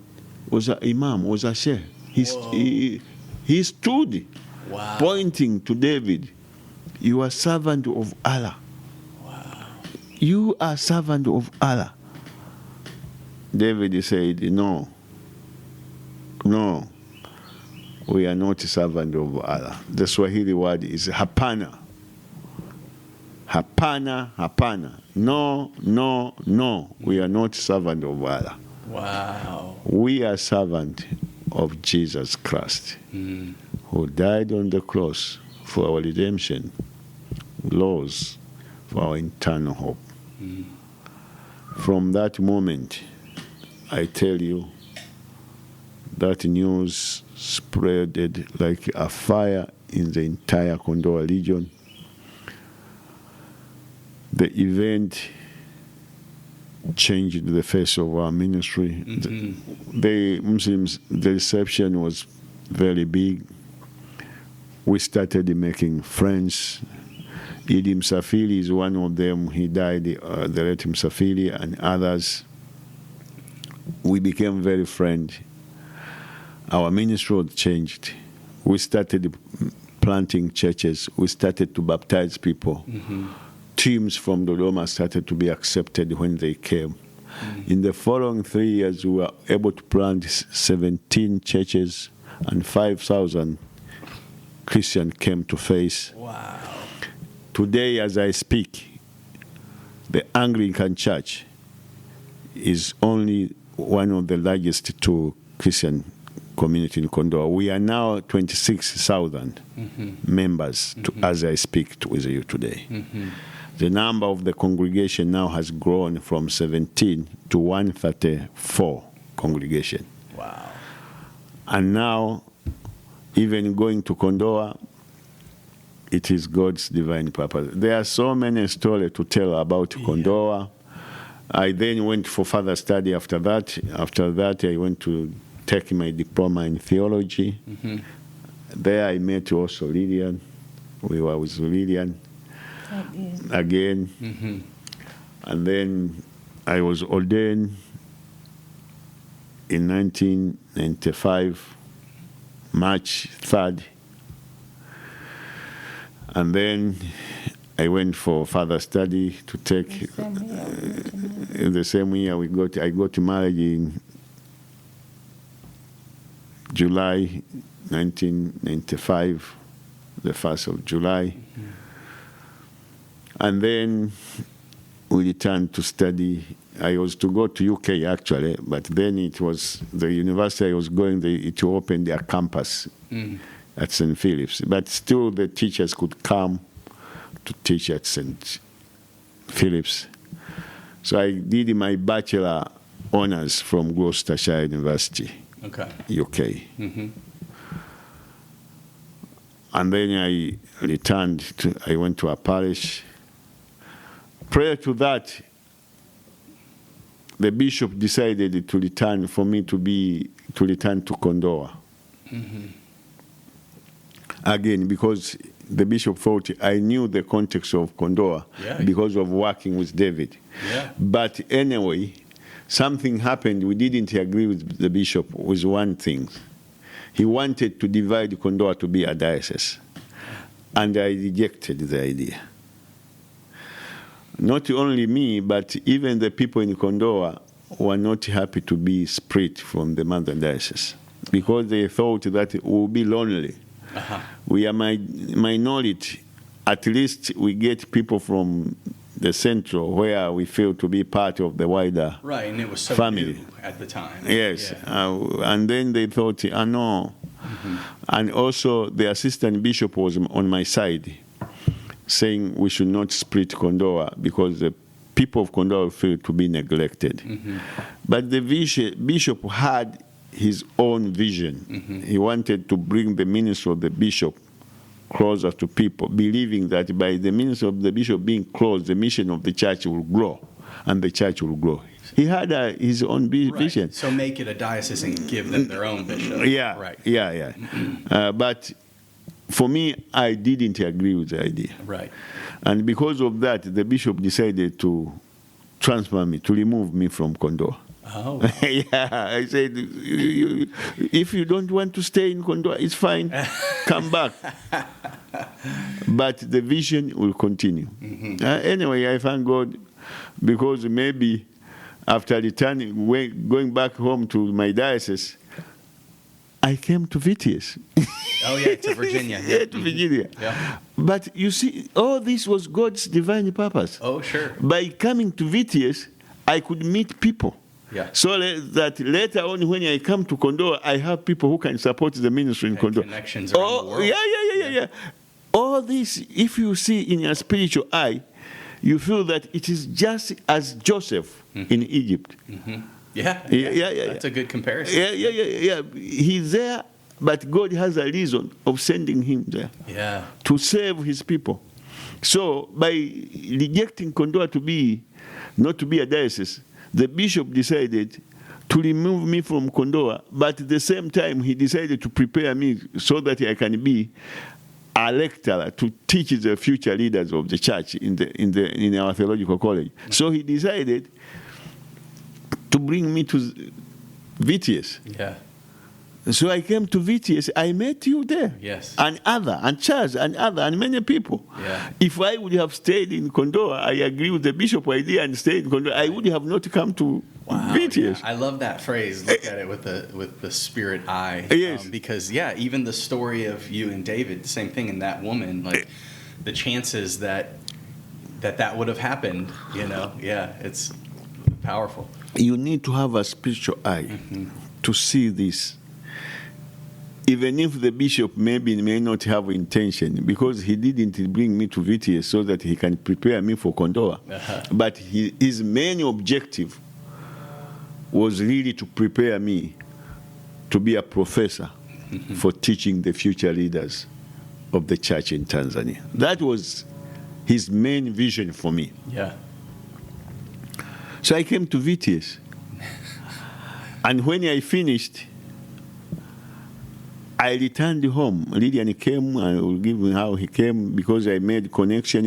was an imam, was a sheikh. He stood, wow, pointing to David, "You are servant of Allah. Wow. You are servant of Allah." David said, "No, we are not servant of Allah." The Swahili word is hapana. Hapana. No. We are not servant of Allah. Wow. We are servant of Jesus Christ, who died on the cross for our redemption, laws for our eternal hope. From that moment, I tell you, that news spread like a fire in the entire Kondoa region. The event changed the face of our ministry. The Muslims, the reception was very big. We started making friends. Idi Msafiri is one of them. He died, the late Msafiri, and others. We became very friendly. Our ministry was changed. We started planting churches. We started to baptize people. Teams from Dodoma started to be accepted when they came. In the following 3 years, we were able to plant 17 churches, and 5,000 Christians came to faith. Wow. Today, as I speak, the Anglican Church is only one of the largest two Christian community in Kondoa. We are now 26,000 members as I speak with you today. The number of the congregation now has grown from 17 to 134 congregation. Wow. And now, even going to Kondoa, it is God's divine purpose. There are so many stories to tell about Kondoa. I then went for further study after that. After that, I went to take my diploma in theology. There I met also Lillian. We were with Lillian again. And then I was ordained in 1995, March 3rd. And then I went for further study to take. In the same year, I got married in July 1995, the 1st of July. And then we returned to study. I was to go to UK actually, but then it was the university I was going, it opened their campus at St. Philip's. But still the teachers could come to teach at St. Philip's. So I did my bachelor honors from Gloucestershire University, UK. And then I I went to a parish. Prior to that, the bishop decided to return to Kondoa. Again, because the bishop thought I knew the context of Kondoa because of working with David. But anyway, something happened. We didn't agree with the bishop with one thing. He wanted to divide Kondoa to be a diocese. And I rejected the idea. Not only me, but even the people in Kondoa were not happy to be split from the mother diocese because they thought that it would be lonely. We are minority. At least we get people from the central where we feel to be part of the wider and it was so family new at the time. Yes, and then they thought, no. And also the assistant bishop was on my side, saying we should not split Kondoa because the people of Kondoa feel to be neglected. But the bishop had his own vision. He wanted to bring the ministry of the bishop closer to people, believing that by the ministry of the bishop being close, the mission of the church will grow, and the church will grow. He had his own vision. Right. So make it a diocese and give them their own bishop. Yeah, right. Yeah. But for me, I didn't agree with the idea. Right. And because of that, the bishop decided to transfer me, to remove me from Kondoa. Oh, wow. Yeah, I said, if you don't want to stay in Kondoa, it's fine. Come back. But the vision will continue. Anyway, I thank God, because maybe after returning, going back home to my diocese, I came to VTS. Oh, yeah, to Virginia. Yeah, to Virginia. Yeah. But you see, all this was God's divine purpose. Oh, sure. By coming to VTS, I could meet people. Yeah. So that later on, when I come to Kondoa, I have people who can support the ministry in Kondoa. Connections around the world. Yeah. All this, if you see in your spiritual eye, you feel that it is just as Joseph in Egypt. Yeah. That's a good comparison. Yeah. He's there, but God has a reason of sending him there. Yeah. To save his people. So by rejecting Kondoa not to be a diocese, the bishop decided to remove me from Kondoa, but at the same time he decided to prepare me so that I can be a lecturer to teach the future leaders of the church in our theological college. So he decided to bring me to VTS. Yeah. So I came to VTS. I met you there. Yes. And Charles, and many people. Yeah. If I would have stayed in Kondoa, I agree with the bishop idea and stayed in Kondoa, I would have not come to VTS. Yeah. I love that phrase. Look at it with the spirit eye. Yes. Because even the story of you and David, same thing. And that woman, like the chances that would have happened. It's powerful. You need to have a spiritual eye to see this. Even if the bishop may not have intention, because he didn't bring me to VTS so that he can prepare me for Kondoa. But his main objective was really to prepare me to be a professor for teaching the future leaders of the church in Tanzania. That was his main vision for me. Yeah. So I came to VTS. And when I finished, I returned home. Lillian came, I will give him how he came, because I made connection.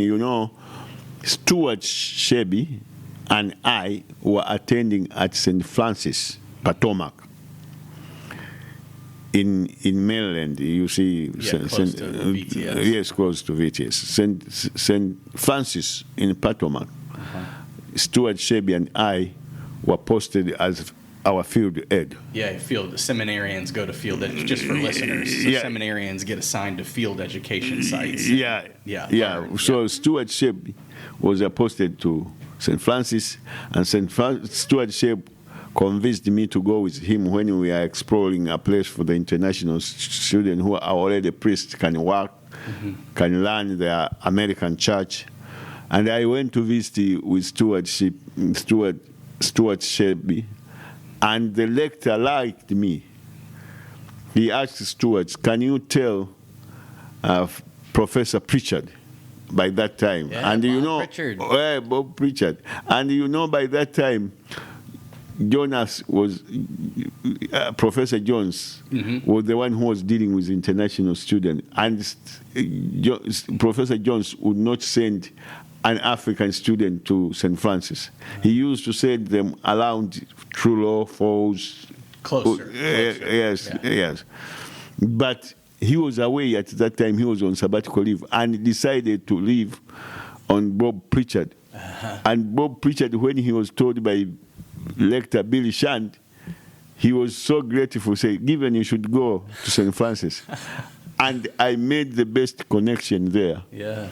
Stuart Shebi and I were attending at St. Francis, Potomac, in Maryland. You see, close to VTS. Yes, close to VTS. St. Francis in Potomac. Stuart Shebi and I were posted as our field ed. Yeah, seminarians go to field ed, just for listeners. So seminarians get assigned to field education sites. Yeah. So Stuart Shebi was posted to St. Francis, and Stuart Shebi convinced me to go with him when we are exploring a place for the international students who are already priests, can work, can learn the American church. And I went to visit with Stuart Shebi, and the lecturer liked me. He asked Stuart, "Can you tell Professor Pritchard?" By that time, and Pritchard. Bob Pritchard, and by that time, Jonas was Professor Jones was the one who was dealing with international students, and Professor Jones would not send an African student to St. Francis. He used to send them around Truro, Falls. Closer. Yes. But he was away at that time. He was on sabbatical leave and decided to leave on Bob Pritchard. And Bob Pritchard, when he was told by Lector Billy Shand, he was so grateful, saying, "Given, you should go to St. Francis." And I made the best connection there. Yeah.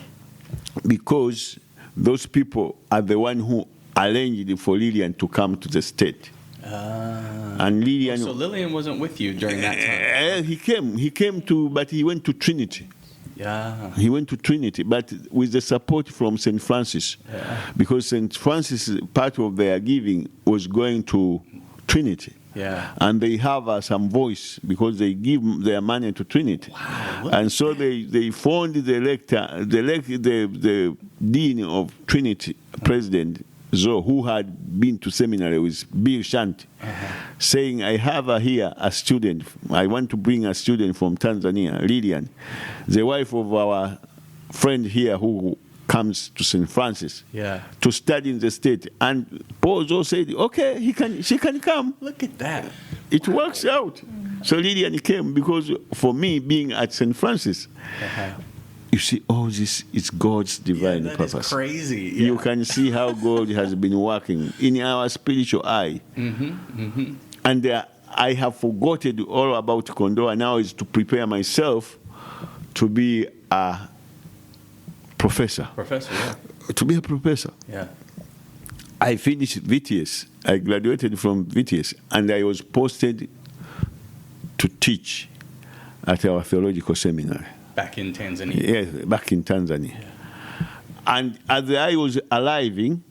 Because those people are the one who arranged for Lillian to come to the state. And Lillian. So Lillian wasn't with you during that time. He came but he went to Trinity. Yeah. He went to Trinity, but with the support from St. Francis, because St. Francis, part of their giving was going to Trinity. Yeah. And they have some voice because they give their money to Trinity. Wow, and so they found the dean of Trinity, President Zo, who had been to seminary with Bill Shanti, saying, I have here a student. I want to bring a student from Tanzania, Lillian, the wife of our friend here who comes to St. Francis to study in the state. And Paul Zo said, okay, she can come. Look at that. It works out. So Lillian came because for me, being at St. Francis, you see, all this is God's divine purpose. Is crazy. Yeah. You can see how God has been working in our spiritual eye. And I have forgotten all about Kondoa. Now is to prepare myself to be a professor. To be a professor. Yeah. I finished VTS. I graduated from VTS, and I was posted to teach at our theological seminary. Back in Tanzania. Yes, back in Tanzania. Yeah. And as I was arriving,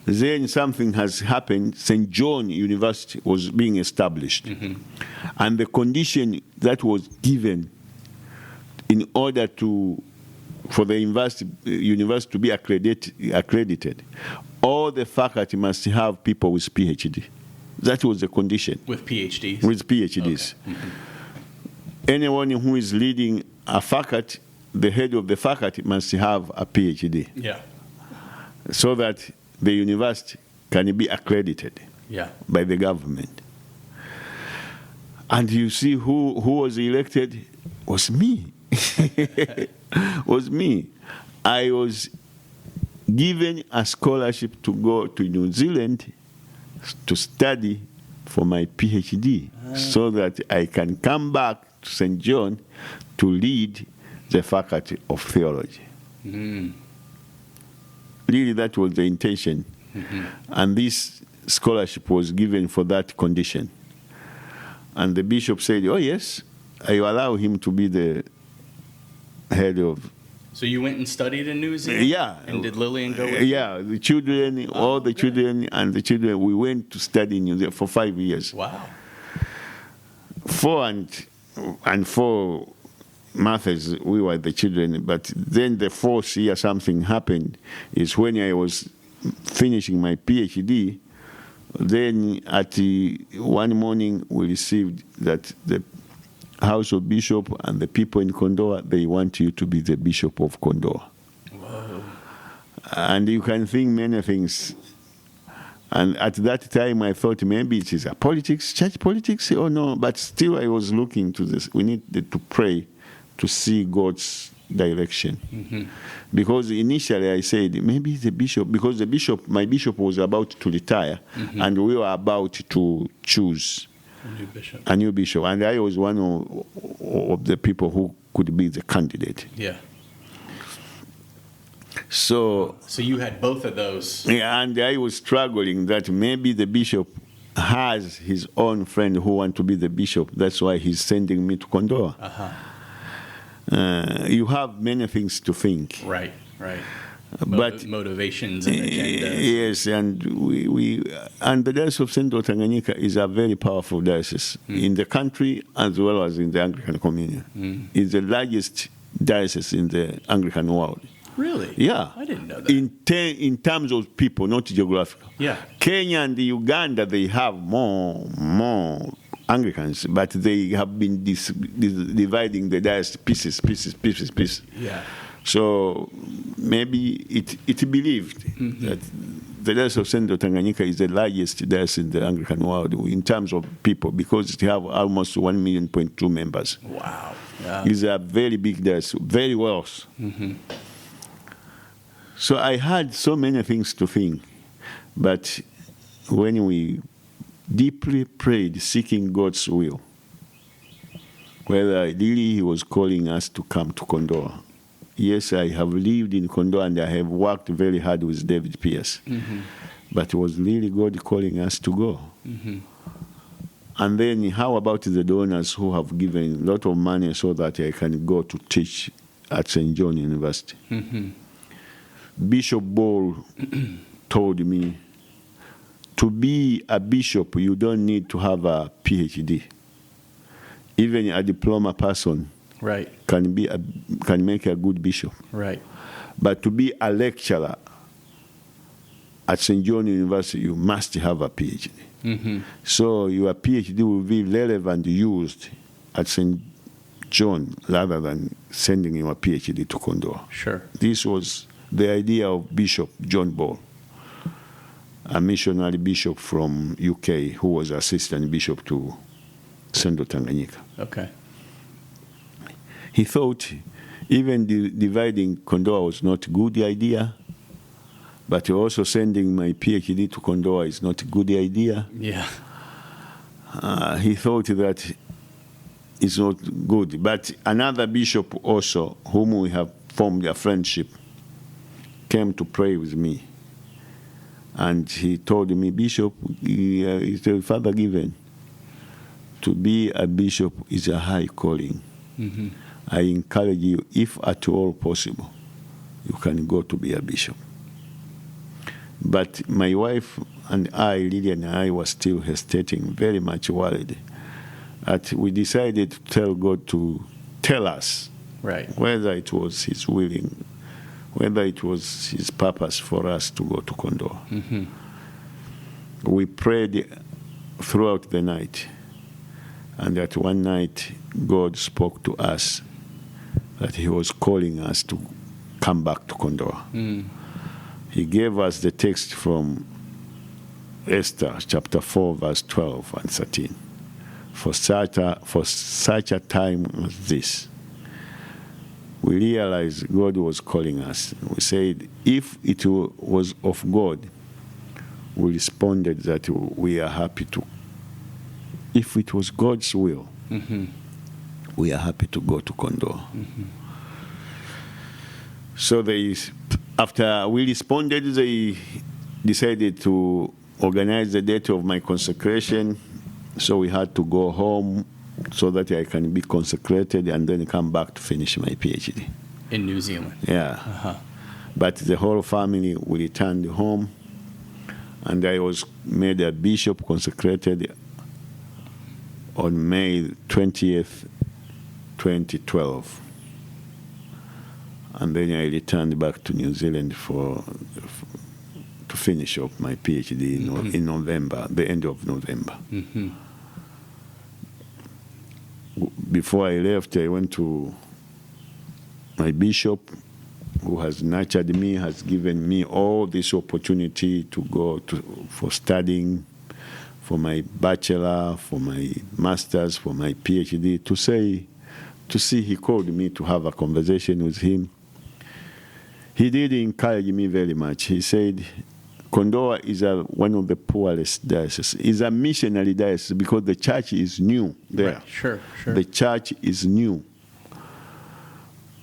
then something has happened. St. John University was being established. And the condition that was given in order for the university to be accredited, all the faculty must have people with PhD. That was the condition. With PhDs? With PhDs. Okay. Anyone who is leading a faculty, the head of the faculty must have a PhD. Yeah. So that the university can be accredited by the government. And you see who was elected was me. Was me. I was given a scholarship to go to New Zealand to study for my PhD so that I can come back to St. John to lead the faculty of theology. Really, that was the intention. And this scholarship was given for that condition. And the bishop said, oh yes, I allow him to be the head of. So you went and studied in New Zealand? Yeah. And did Lillian go with you? The children, children and the children, we went to study in New Zealand for 5 years. Wow. 4 and 4 months we were the children, but then the 4th year something happened is when I was finishing my PhD. Then at one morning we received that the House of Bishop and the people in Kondoa, they want you to be the Bishop of Kondoa. Whoa. And you can think many things. And at that time I thought maybe it is a politics, church politics, or no, but still I was looking to this. We needed to pray to see God's direction. Because initially I said, maybe the bishop, because my bishop was about to retire, and we were about to choose a new bishop. And I was one of the people who could be the candidate. Yeah. So you had both of those. Yeah, and I was struggling that maybe the bishop has his own friend who want to be the bishop. That's why he's sending me to Kondoa. You have many things to think. Right. But motivations and agendas. Yes, and and the Diocese of Central Tanganyika is a very powerful diocese in the country as well as in the Anglican Communion. It's the largest diocese in the Anglican world. Really? Yeah. I didn't know that. In terms of people, not geographical. Yeah. Kenya and Uganda, they have more Anglicans, but they have been dividing the diocese pieces. Yeah. So maybe it believed that the Diocese of Central Tanganyika is the largest diocese in the Anglican world in terms of people, because it have almost 1.2 million members. Wow. Yeah. It's a very big diocese, very wealth. So I had so many things to think, but when we deeply prayed, seeking God's will, whether really He was calling us to come to Kondoa. Yes, I have lived in Kondoa and I have worked very hard with David Pierce, but it was really God calling us to go. And then how about the donors who have given a lot of money so that I can go to teach at St. John University. Bishop Ball told me, to be a bishop, you don't need to have a PhD. Even a diploma person Right. can make a good bishop. Right. But to be a lecturer at St. John University, you must have a PhD. So your PhD will be relevant used at St. John rather than sending your PhD to Kondoa. Sure. This was the idea of Bishop John Ball, a missionary bishop from UK who was assistant bishop to Central Tanganyika. Okay. He thought even dividing Kondoa was not a good idea, but also sending my PhD to Kondoa is not a good idea. Yeah. He thought that it's not good. But another bishop also, whom we have formed a friendship, came to pray with me. And he told me, Bishop, he said, Father Given, to be a bishop is a high calling. I encourage you, if at all possible, you can go to be a bishop. But my wife and I, Lillian and I, were still hesitating, very much worried. We decided to tell God to tell us Right. whether it was His willing, whether it was His purpose for us to go to Kondoa. We prayed throughout the night, and at one night, God spoke to us that He was calling us to come back to Kondoa. He gave us the text from Esther, chapter 4, verse 12 and 13. For such a time as this, we realized God was calling us. We said, if it was of God, we responded that we are happy to. If it was God's will, we are happy to go to Kondoa. So after we responded, they decided to organize the date of my consecration. So we had to go home so that I can be consecrated and then come back to finish my PhD. In New Zealand. Yeah. But the whole family, we returned home, and I was made a bishop, consecrated on May 20th, 2012. And then I returned back to New Zealand to finish up my PhD in November, the end of November. Before I left, I went to my bishop, who has nurtured me, has given me all this opportunity to go for studying, for my bachelor, for my master's, for my PhD, to see he called me to have a conversation with him. He did encourage me very much. He said, Kondoa is one of the poorest dioceses. It's a missionary diocese because the church is new there. Right. Sure. The church is new.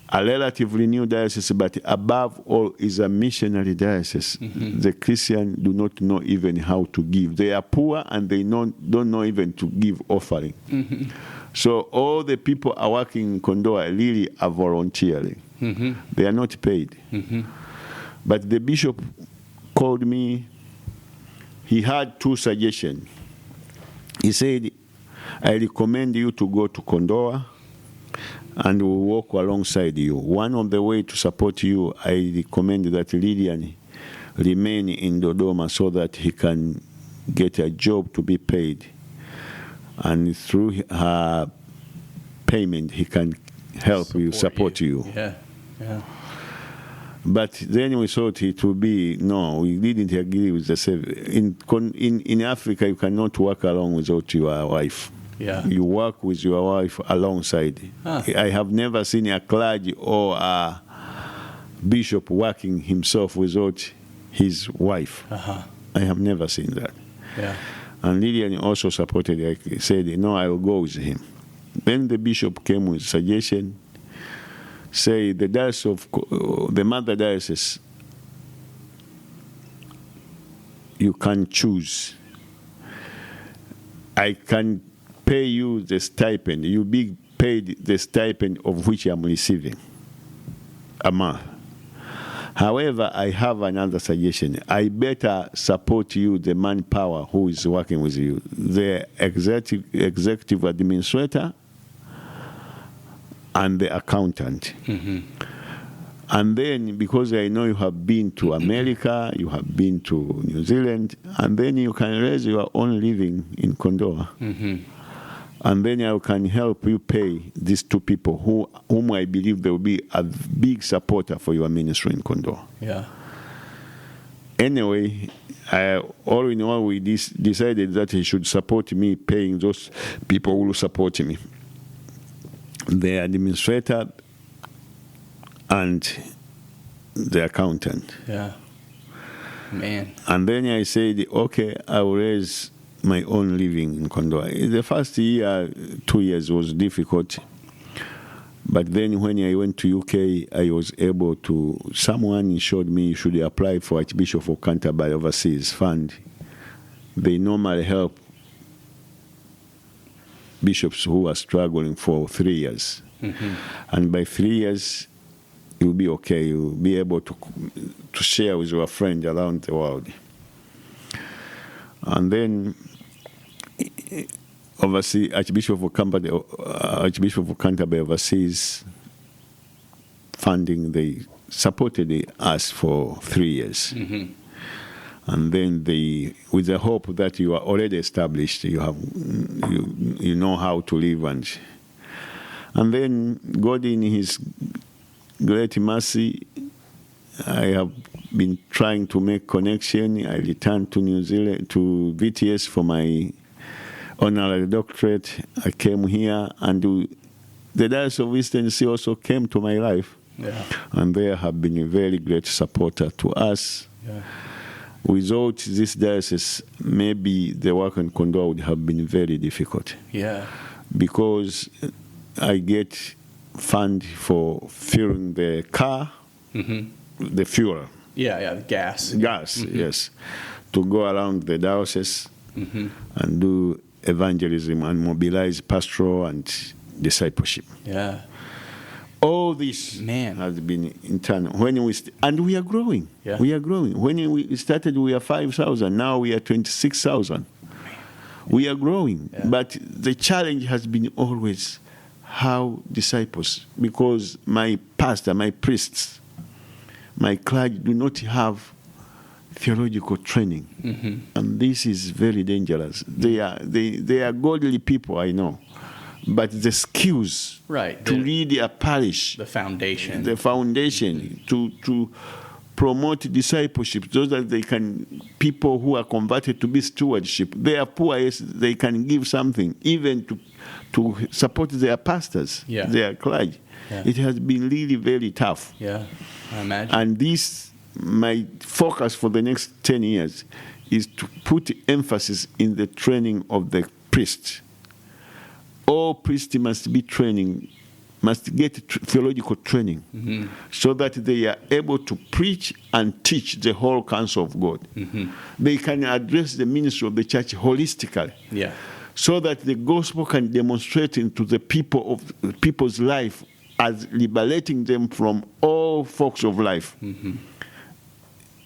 A relatively new diocese, but above all is a missionary diocese. The Christians do not know even how to give. They are poor and they don't know even to give offering. So all the people are working in Kondoa really are volunteering. They are not paid. But the bishop called me. He had two suggestions. He said, I recommend you to go to Kondoa and we'll walk alongside you. One of the ways to support you, I recommend that Lillian remain in Dodoma so that he can get a job to be paid. And through her payment, he can help you, support you. Yeah. But then we thought it would be, no, we didn't agree with the same. In Africa, you cannot work along without your wife. Yeah. You work with your wife alongside. I have never seen a clergy or a bishop working himself without his wife. I have never seen that. Yeah. And Lillian also supported it. I said, no, I will go with him. Then the bishop came with suggestion, say the diocese of the mother diocese, you can choose. I can pay you the stipend. You be paid the stipend of which I'm receiving. a month. However, I have another suggestion. I better support you, the manpower who is working with you, the executive administrator and the accountant. Mm-hmm. And then, because I know you have been to America, you have been to New Zealand, and then you can raise your own living in Kondoa. Mm-hmm. And then I can help you pay these two people whom I believe they will be a big supporter for your ministry in Kondoa. Yeah. Anyway, all in all, we decided that he should support me paying those people who will support me. The administrator and the accountant. Yeah. Man. And then I said, okay, I will raise my own living in Kondoa. The first year, 2 years was difficult. But then when I went to UK, I was able to, someone showed me you should apply for Archbishop of Canterbury Overseas Fund. They normally help bishops who are struggling for 3 years. Mm-hmm. And by 3 years, you'll be okay. You'll be able to share with your friends around the world. And then, obviously, Archbishop of Canterbury Overseas funding, they supported us for 3 years. Mm-hmm. And then with the hope that you are already established, you know how to live, and then God in His great mercy, I have been trying to make connection. I returned to New Zealand, to VTS for my honorary doctorate. I came here, and the Diocese of Eastern Sea also came to my life. Yeah. And they have been a very great supporter to us. Yeah. Without this diocese, maybe the work in Kondoa would have been very difficult. Yeah. Because I get fund for filling the car, Mm-hmm. the fuel. Yeah, the gas. Gas, Mm-hmm. yes. To go around the diocese Mm-hmm. and do evangelism and mobilize pastoral and discipleship. Yeah. All this has been internal. And we are growing. Yeah. We are growing. When we started, we are 5,000. Now we are 26,000. We are growing. Yeah. But the challenge has been always how disciples, because my pastor, my priests, my clergy do not have theological training. Mm-hmm. And this is very dangerous. They are godly people, I know. But the skills to lead a parish, the foundation, to promote discipleship, so that they can, people who are converted to be stewardship, they are poor, yes, they can give something, even to support their pastors, their clergy. Yeah. It has been really very tough. Yeah, I imagine. And this, my focus for the next 10 years is to put emphasis in the training of the priests. All priests must get theological training, mm-hmm. so that they are able to preach and teach the whole counsel of God. Mm-hmm. They can address the ministry of the church holistically, so that the gospel can demonstrate into the people's life as liberating them from all forms of life. Mm-hmm.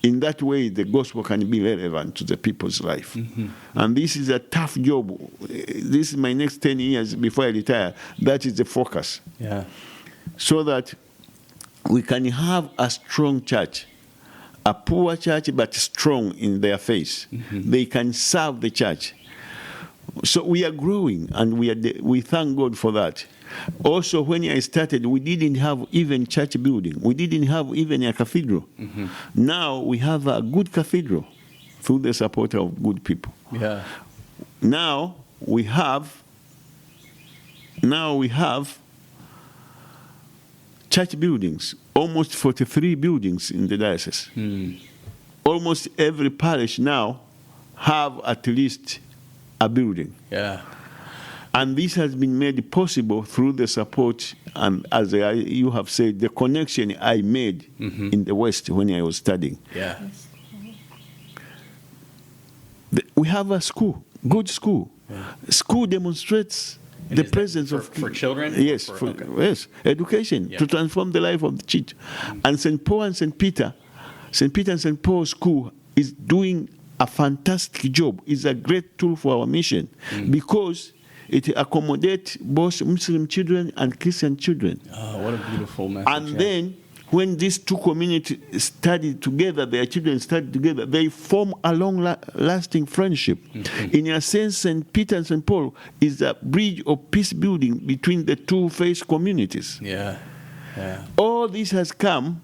In that way, the gospel can be relevant to the people's life. Mm-hmm. And this is a tough job. This is my next 10 years before I retire. That is the focus. Yeah. So that we can have a strong church, a poor church, but strong in their faith. Mm-hmm. They can serve the church. So we are growing, and we thank God for that. Also, when I started, we didn't have even church building. We didn't have even a cathedral. Mm-hmm. Now we have a good cathedral through the support of good people. Yeah. Now we have church buildings, almost 43 buildings in the diocese. Mm. Almost every parish now have at least a building. Yeah. And this has been made possible through the support and, as you have said, the connection I made mm-hmm. in the West when I was studying. Yeah. We have a school, good school. Yeah. School demonstrates And the is that presence for children? Yes, Okay. yes, education Yeah. to transform the life of the church. And St. Paul and St. Peter and St. Paul School is doing a fantastic job. It's a great tool for our mission because it accommodates both Muslim children and Christian children. Oh, what a beautiful message. And yeah. then when these two communities study together, their children study together, they form a long-lasting friendship. In a sense, St. Peter and St. Paul is a bridge of peace building between the two faith communities. Yeah. Yeah. All this has come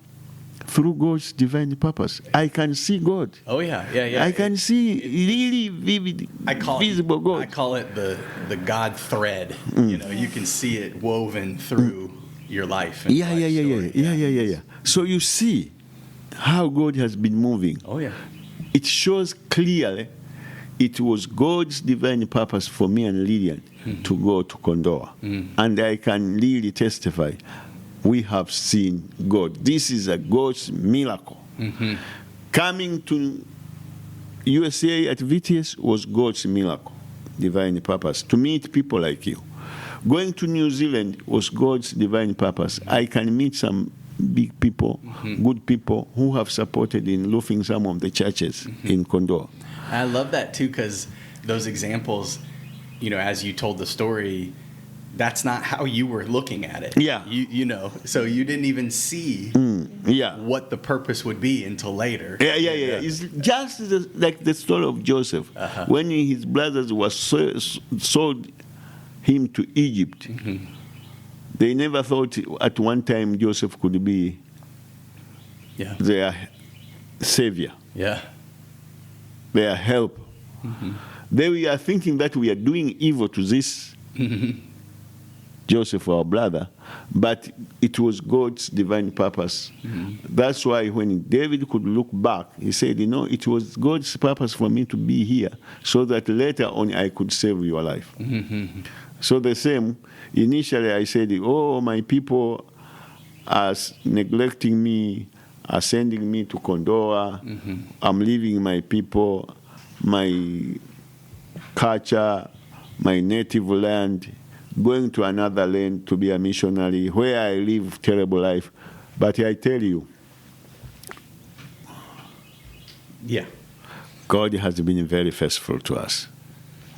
through God's divine purpose. I can see God. Oh yeah. Yeah. Yeah. I can see really vivid, visible God. I call it the God thread. You know, you can see it woven through your life. And life story. Yeah. So you see how God has been moving. Oh yeah. It shows clearly it was God's divine purpose for me and Lillian to go to Kondoa. And I can really testify, we have seen God. This is a God's miracle. Coming to USA at VTS was God's miracle, divine purpose, to meet people like you. Going to New Zealand was God's divine purpose. I can meet some big people, good people who have supported in roofing some of the churches in Kondoa. I love that too, because those examples, you know, as you told the story, that's not how you were looking at it. Yeah. You know, so you didn't even see what the purpose would be until later. Yeah. It's just like the story of Joseph. When his brothers were sold him to Egypt, they never thought at one time Joseph could be their savior, their help. They were thinking that we are doing evil to this Joseph, our brother, but it was God's divine purpose. That's why when David could look back, he said, you know, it was God's purpose for me to be here so that later on I could save your life. So the same, initially I said, oh, my people are neglecting me, are sending me to Kondoa. I'm leaving my people, my culture, my native land, going to another land to be a missionary where I live terrible life. But I tell you, God has been very faithful to us.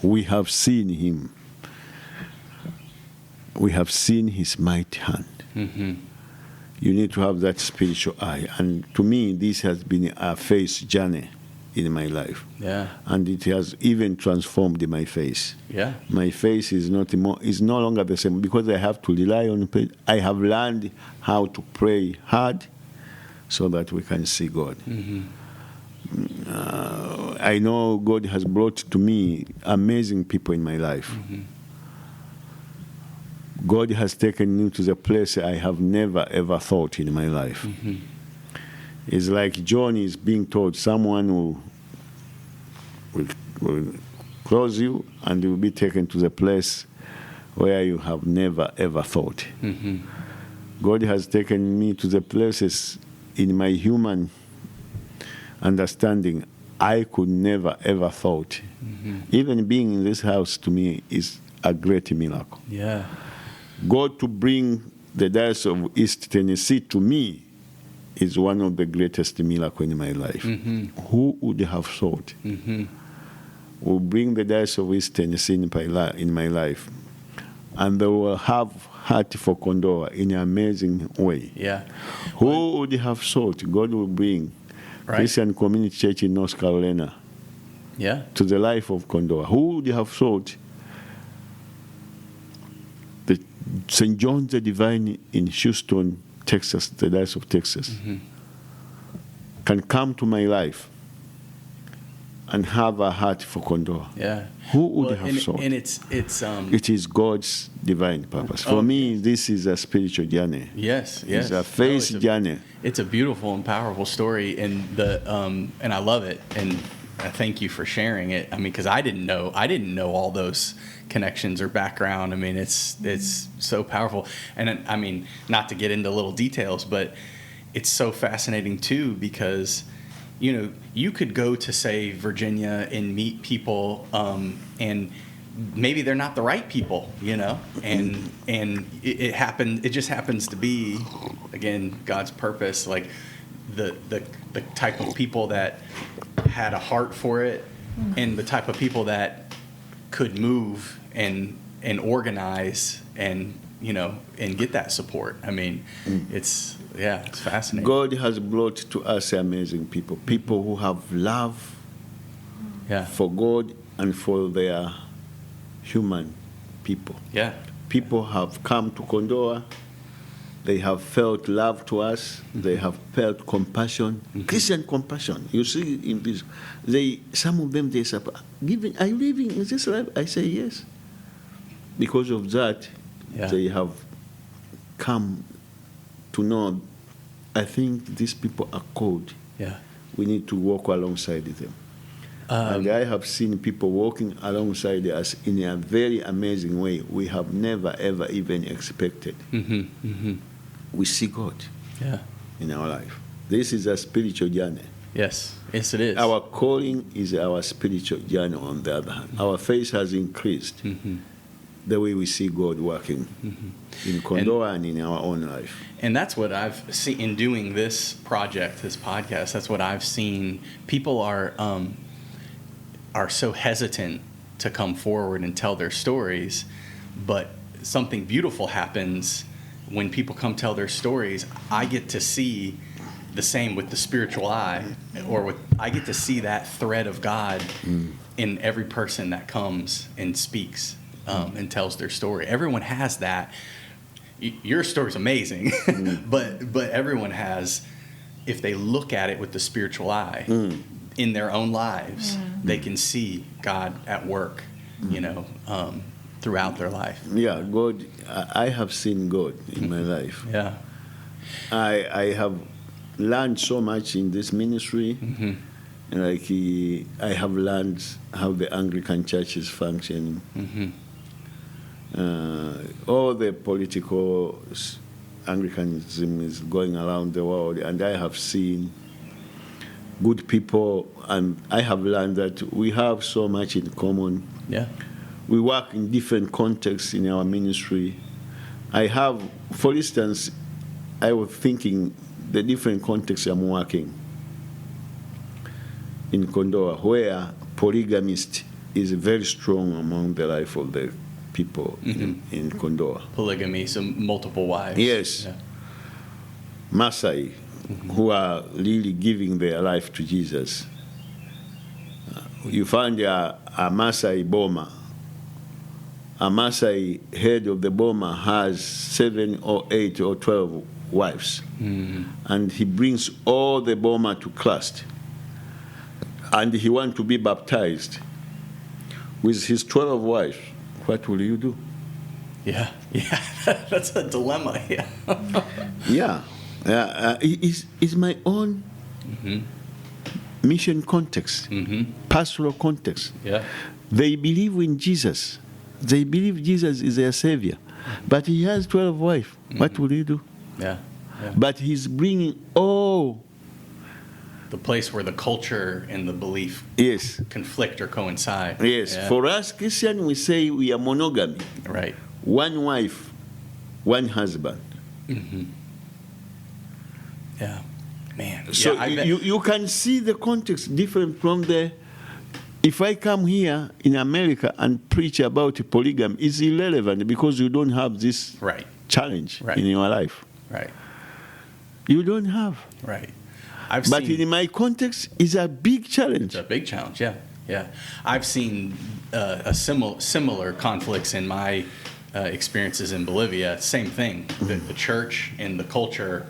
We have seen him. We have seen his mighty hand. You need to have that spiritual eye. And to me, this has been a faith journey in my life. And it has even transformed my faith. My faith is no longer the same because I have to rely on prayer. I have learned how to pray hard so that we can see God. I know God has brought to me amazing people in my life. God has taken me to the place I have never ever thought in my life. It's like John is being told someone will close you and you will be taken to the place where you have never ever thought. God has taken me to the places in my human understanding I could never ever thought. Even being in this house to me is a great miracle. God to bring the Diocese of East Tennessee to me is one of the greatest miracles in my life. Who would have thought? Will bring the Diocese of East Tennessee in my life, and they will have heart for Kondoa in an amazing way. Who would have thought God will bring Christian Community Church in North Carolina to the life of Kondoa? Who would have thought that St. John the Divine in Houston, Texas, the Diocese of Texas, can come to my life and have a heart for Kondoa? Who would have thought? And it's it is God's divine purpose. For me, this is a spiritual journey. Yes. It's a faith journey. It's a beautiful and powerful story, and and I love it. And I thank you for sharing it. I mean, because I didn't know all those connections or background. I mean, it's so powerful. And I mean, not to get into little details, but it's so fascinating too, because you know, you could go to, say, Virginia and meet people, and maybe they're not the right people, and it just happens to be, again, God's purpose, like the type of people that had a heart for it, and the type of people that could move and organize and and get that support. I mean, it's fascinating. God has brought to us amazing people who have love for God and for their human people. Yeah. People have come to Kondoa. They have felt love to us. They have felt compassion, Christian compassion. You see, in this, some of them say, "Are you living in this life?" I say yes. Because of that, they have come to know. I think these people are called. Yeah. We need to walk alongside them. And I have seen people walking alongside us in a very amazing way we have never, ever even expected. We see God in our life. This is a spiritual journey. Yes, it is. Our calling is our spiritual journey, on the other hand. Our faith has increased the way we see God working in Kondoa and in our own life. And that's what I've seen in doing this project, this podcast. That's what I've seen. People are so hesitant to come forward and tell their stories, but something beautiful happens when people come tell their stories. I get to see the same with the spiritual eye, I get to see that thread of God in every person that comes and speaks and tells their story. Everyone has that. Your story's amazing, but everyone has, if they look at it with the spiritual eye, in their own lives, they can see God at work, throughout their life. Yeah, God. I have seen God in my life. Yeah, I have learned so much in this ministry. Like I have learned how the Anglican Church is functioning. All the political Anglicanism is going around the world, and I have seen good people, and I have learned that we have so much in common. Yeah. We work in different contexts in our ministry. For instance, I was thinking the different contexts I'm working in Kondoa, where polygamist is very strong among the life of the people in Kondoa. Polygamy, so multiple wives. Yes. Yeah. Maasai, who are really giving their life to Jesus. You find a Maasai Boma. A Maasai head of the Boma has 7 or 8 or 12 wives. And he brings all the Boma to Christ. And he wants to be baptized. With his 12 wives, what will you do? Yeah, that's a dilemma. It's my own mission context, pastoral context. Yeah. They believe in Jesus. They believe Jesus is their Savior. But he has 12 wives. What will you do? Yeah. But he's bringing all... The place where the culture and the belief conflict or coincide. Yes. Yeah. For us Christians, we say we are monogamy. Right. One wife, one husband. Yeah. Man. So you can see the context different from the... If I come here in America and preach about polygamy, it's irrelevant because you don't have this challenge in your life. Right. You don't have. Right. But in my context, it's a big challenge. It's a big challenge, yeah. I've seen similar conflicts in my experiences in Bolivia. Same thing. The church and the culture,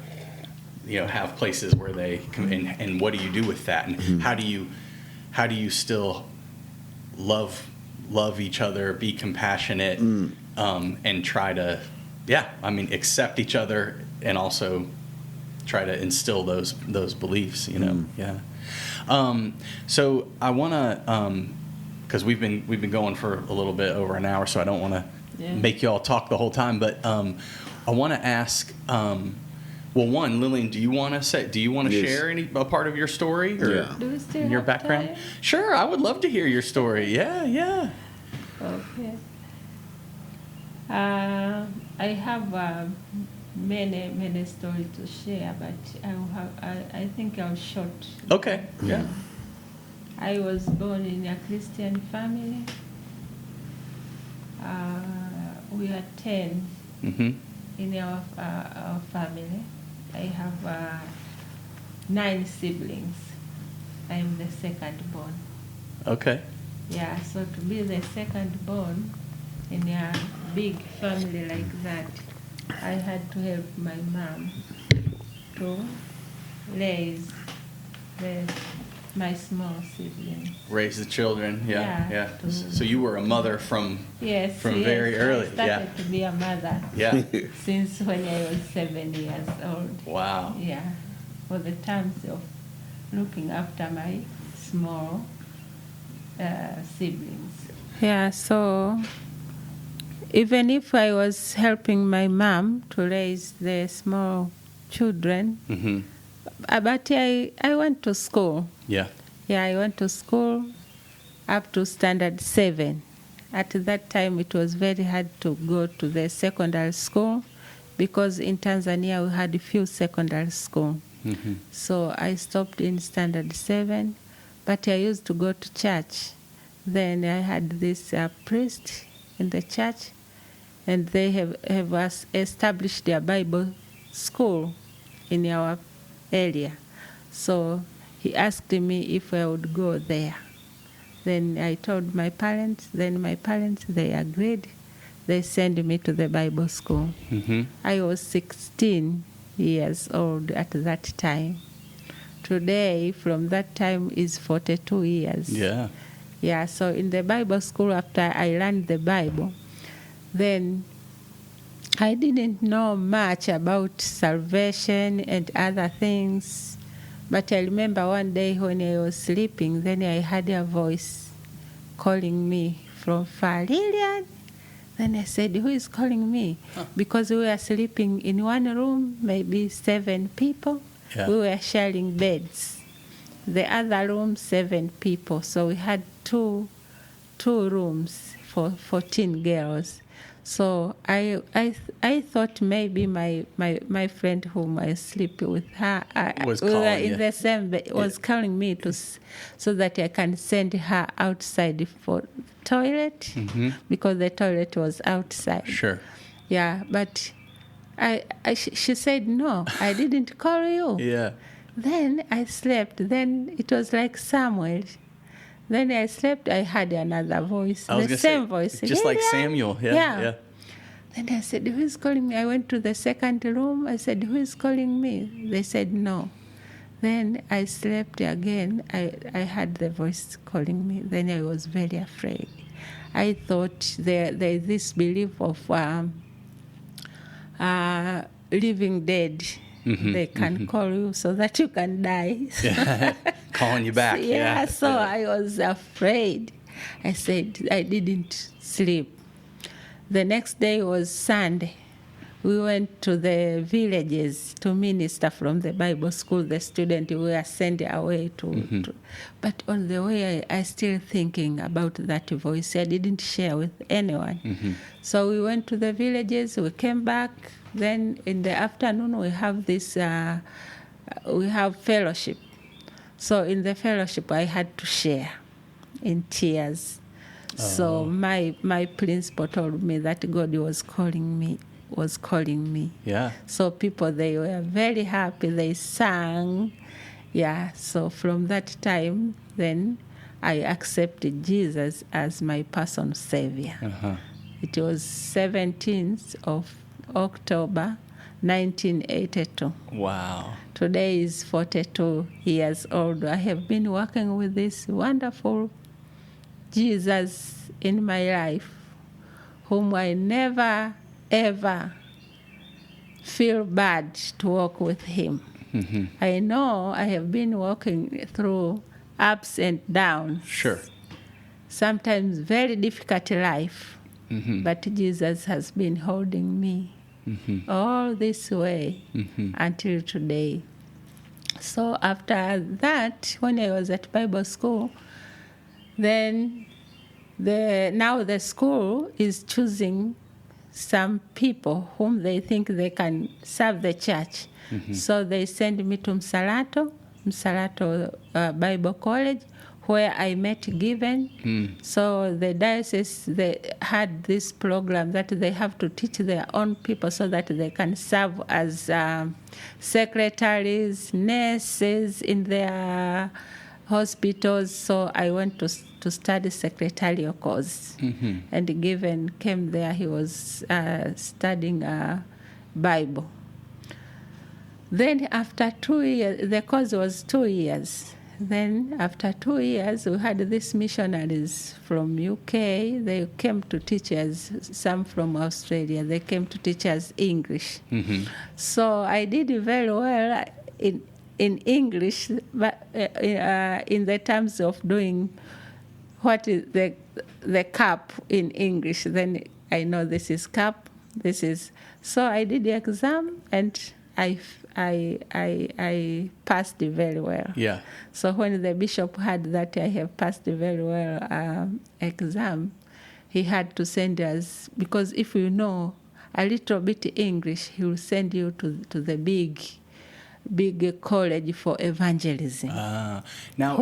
have places where they come in, and what do you do with that? And how do you still love each other, be compassionate, and try to, accept each other, and also try to instill those beliefs, So I want to, because we've been going for a little bit over an hour, so I don't want to make you all talk the whole time. But I want to ask, one, Lillian, do you want to share a part of your story or your background? Sure, I would love to hear your story. Yeah. Okay. I have many stories to share, but I think I'll short. Okay. Yeah. I was born in a Christian family. We are 10 Mm-hmm. in our family. I have 9 siblings. I'm the second born. Okay. Yeah, so to be the second born in a big family like that, I had to help my mom to raise my small siblings. Raise the children. Yeah. Yeah. So you were a mother from Yes, very early. I started to be a mother Yeah. since when I was 7 years old. Wow. Yeah, for the terms of looking after my small siblings. Yeah, so even if I was helping my mom to raise the small children, Mm-hmm. but I went to school. Yeah. Yeah, I went to school up to standard 7. At that time, it was very hard to go to the secondary school because in Tanzania we had a few secondary schools. Mm-hmm. So I stopped in standard 7, but I used to go to church. Then I had this priest in the church, and they have established their Bible school in our area. So he asked me if I would go there. Then I told my parents. Then my parents, they agreed. They sent me to the Bible school. Mm-hmm. I was 16 years old at that time. Today, from that time, is 42 years. Yeah. Yeah, so in the Bible school, after I learned the Bible, then I didn't know much about salvation and other things. But I remember one day when I was sleeping, then I heard a voice calling me from far, Lillian. Then I said, who is calling me? Huh. Because we were sleeping in one room, maybe 7 people. Yeah. We were sharing beds. The other room, 7 people. So we had two rooms for 14 girls. So I thought maybe my friend whom I sleep with her Was we were calling in you. the same bed, was calling me so that I can send her outside for toilet, Mm-hmm. because the toilet was outside. Sure. Yeah, but she said no, I didn't call you. Yeah. Then I slept. Then it was like Samuel. Then I slept, I heard another voice, I was the gonna same say, voice. just like Lillian? Samuel. Yeah. Yeah. Then I said, who is calling me? I went to the second room. I said, who is calling me? They said, no. Then I slept again. I heard the voice calling me. Then I was very afraid. I thought there is this belief of living dead. Mm-hmm. They can call you so that you can die. Calling you back. Yeah, so Yeah. I was afraid. I said I didn't sleep. The next day was Sunday. We went to the villages to minister from the Bible school. The students were sent away to but on the way, I still thinking about that voice. I didn't share with anyone. Mm-hmm. So we went to the villages. We came back. Then in the afternoon, we have this. We have fellowship. So in the fellowship, I had to share in tears. So my principal told me that God was calling me. Yeah. So people, they were very happy. They sang. Yeah. So from that time, then I accepted Jesus as my personal savior. Uh-huh. It was 17th of October, 1982. Wow. Today is 42 years old. I have been working with this wonderful Jesus in my life, whom I never, ever feel bad to walk with him. Mm-hmm. I know I have been walking through ups and downs. Sure. Sometimes very difficult life, Mm-hmm. but Jesus has been holding me all this way until today. So after that, when I was at Bible school, then now the school is choosing some people whom they think they can serve the church. So they send me to Msalato Bible College, where I met Given. So the diocese, they had this program that they have to teach their own people so that they can serve as secretaries, nurses in their hospitals. So I went to study secretarial course. And Given came there. He was studying Bible. Then after 2 years, the course was 2 years. Then after 2 years, we had these missionaries from UK. They came to teach us, some from Australia. They came to teach us English. So I did very well in English, but in the terms of doing what is the cup in English. Then I know this is cup, this is. So I did the exam, and I passed very well. Yeah. So when the bishop heard that I have passed very well exam, he had to send us, because if you know a little bit English, he will send you to the big college for evangelism. Now,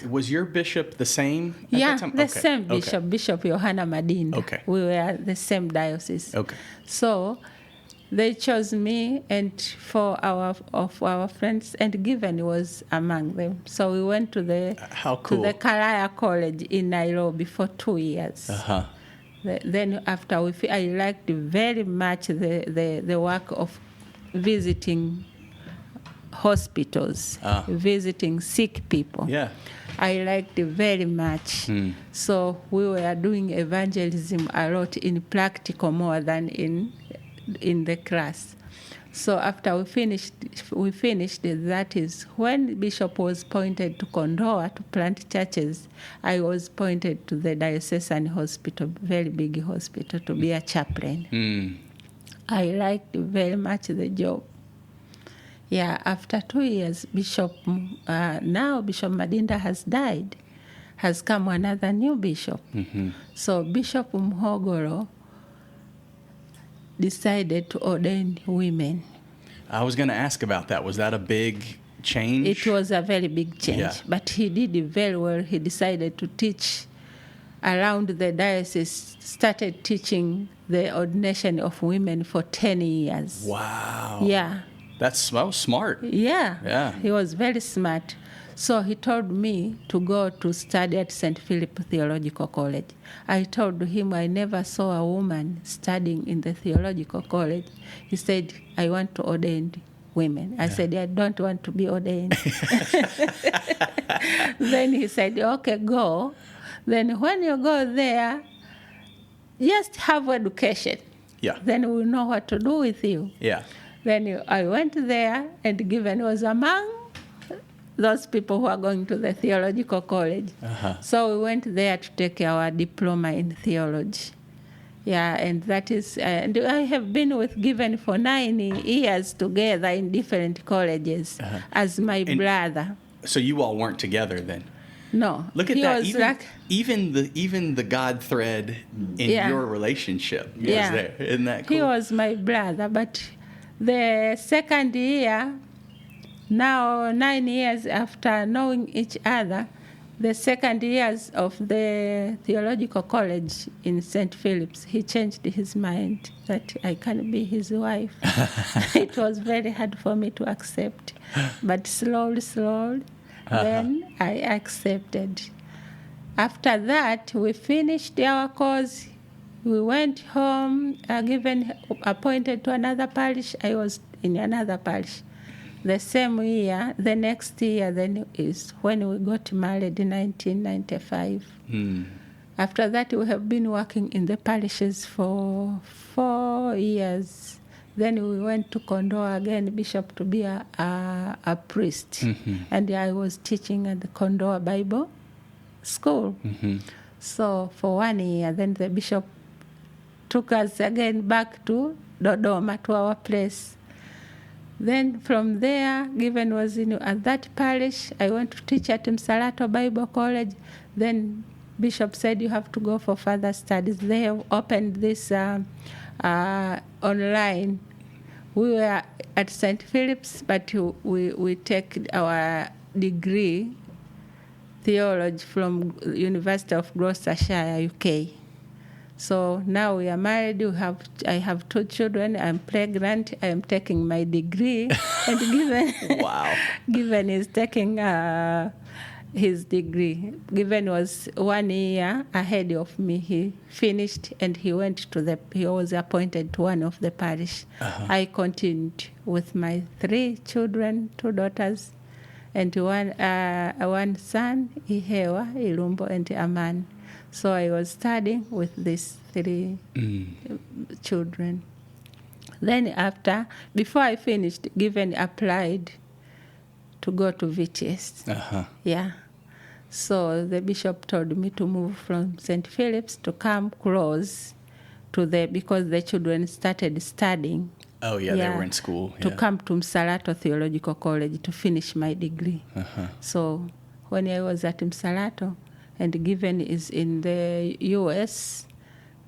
was your bishop the same at that time? The same bishop, Okay. Bishop Johanna Madinda. Okay. We were the same diocese. Okay. So they chose me and four of our friends, and Given was among them. So we went to the How cool. to the Karaya College in Nairobi for 2 years. Then after I liked very much the work of visiting hospitals, visiting sick people. Yeah. I liked it very much. So we were doing evangelism a lot in practical more than in the class. So after we finished, that is when Bishop was appointed to Kondoa to plant churches. I was appointed to the diocesan hospital, very big hospital, to be a chaplain. I liked very much the job. Yeah, after 2 years, now Bishop Madinda has died. Has come another new bishop. So Bishop Mhogoro decided to ordain women. I was going to ask about that. Was that a big change? It was a very big change, Yeah. but he did it very well. He decided to teach around the diocese, started teaching the ordination of women for 10 years. Wow. Yeah. That was smart. Yeah. Yeah. He was very smart. So he told me to go to study at St. Philip Theological College. I told him I never saw a woman studying in the theological college. He said, I want to ordain women. I said, I don't want to be ordained. Then he said, okay, go. Then when you go there, just have education. Yeah. Then we'll know what to do with you. Yeah. Then I went there, and Given was among those people who are going to the theological college. So we went there to take our diploma in theology. Yeah, and that is, and I have been with Given for 9 years together in different colleges as my brother. So you all weren't together then? No. Look at he that. Was Even the God thread in your relationship was there. Isn't that cool? He was my brother, but the second year, now 9 years after knowing each other, the second years of the theological college in St. Philip's, he changed his mind that I can be his wife. It was very hard for me to accept, but slowly, then I accepted. After that, we finished our course. We went home, Given appointed to another parish. I was in another parish. The same year, the next year then is when we got married in 1995. After that, we have been working in the parishes for 4 years. Then we went to Kondoa again, Bishop, to be a priest. And I was teaching at the Kondoa Bible School. So for 1 year, then the bishop took us again back to Dodoma, to our place. Then from there, Given was at that parish. I went to teach at Msalato Bible College. Then Bishop said you have to go for further studies. They have opened this online. We were at St. Philip's, but we take our degree, theology, from University of Gloucestershire, UK. So now we are married. I have 2 children. I'm pregnant. I am taking my degree, and Given is taking his degree. Given was 1 year ahead of me. He finished, and he was appointed to one of the parish. I continued with my 3 children, 2 daughters, and one son, Ihewa, Ilumbo, and Aman. So I was studying with these 3 children. Then before I finished, Given applied to go to VTS. Yeah. So the bishop told me to move from St. Philip's to come close to because the children started studying. Oh, yeah, they were in school. To come to Msalato Theological College to finish my degree. So when I was at Msalato, and Given is in the U.S.,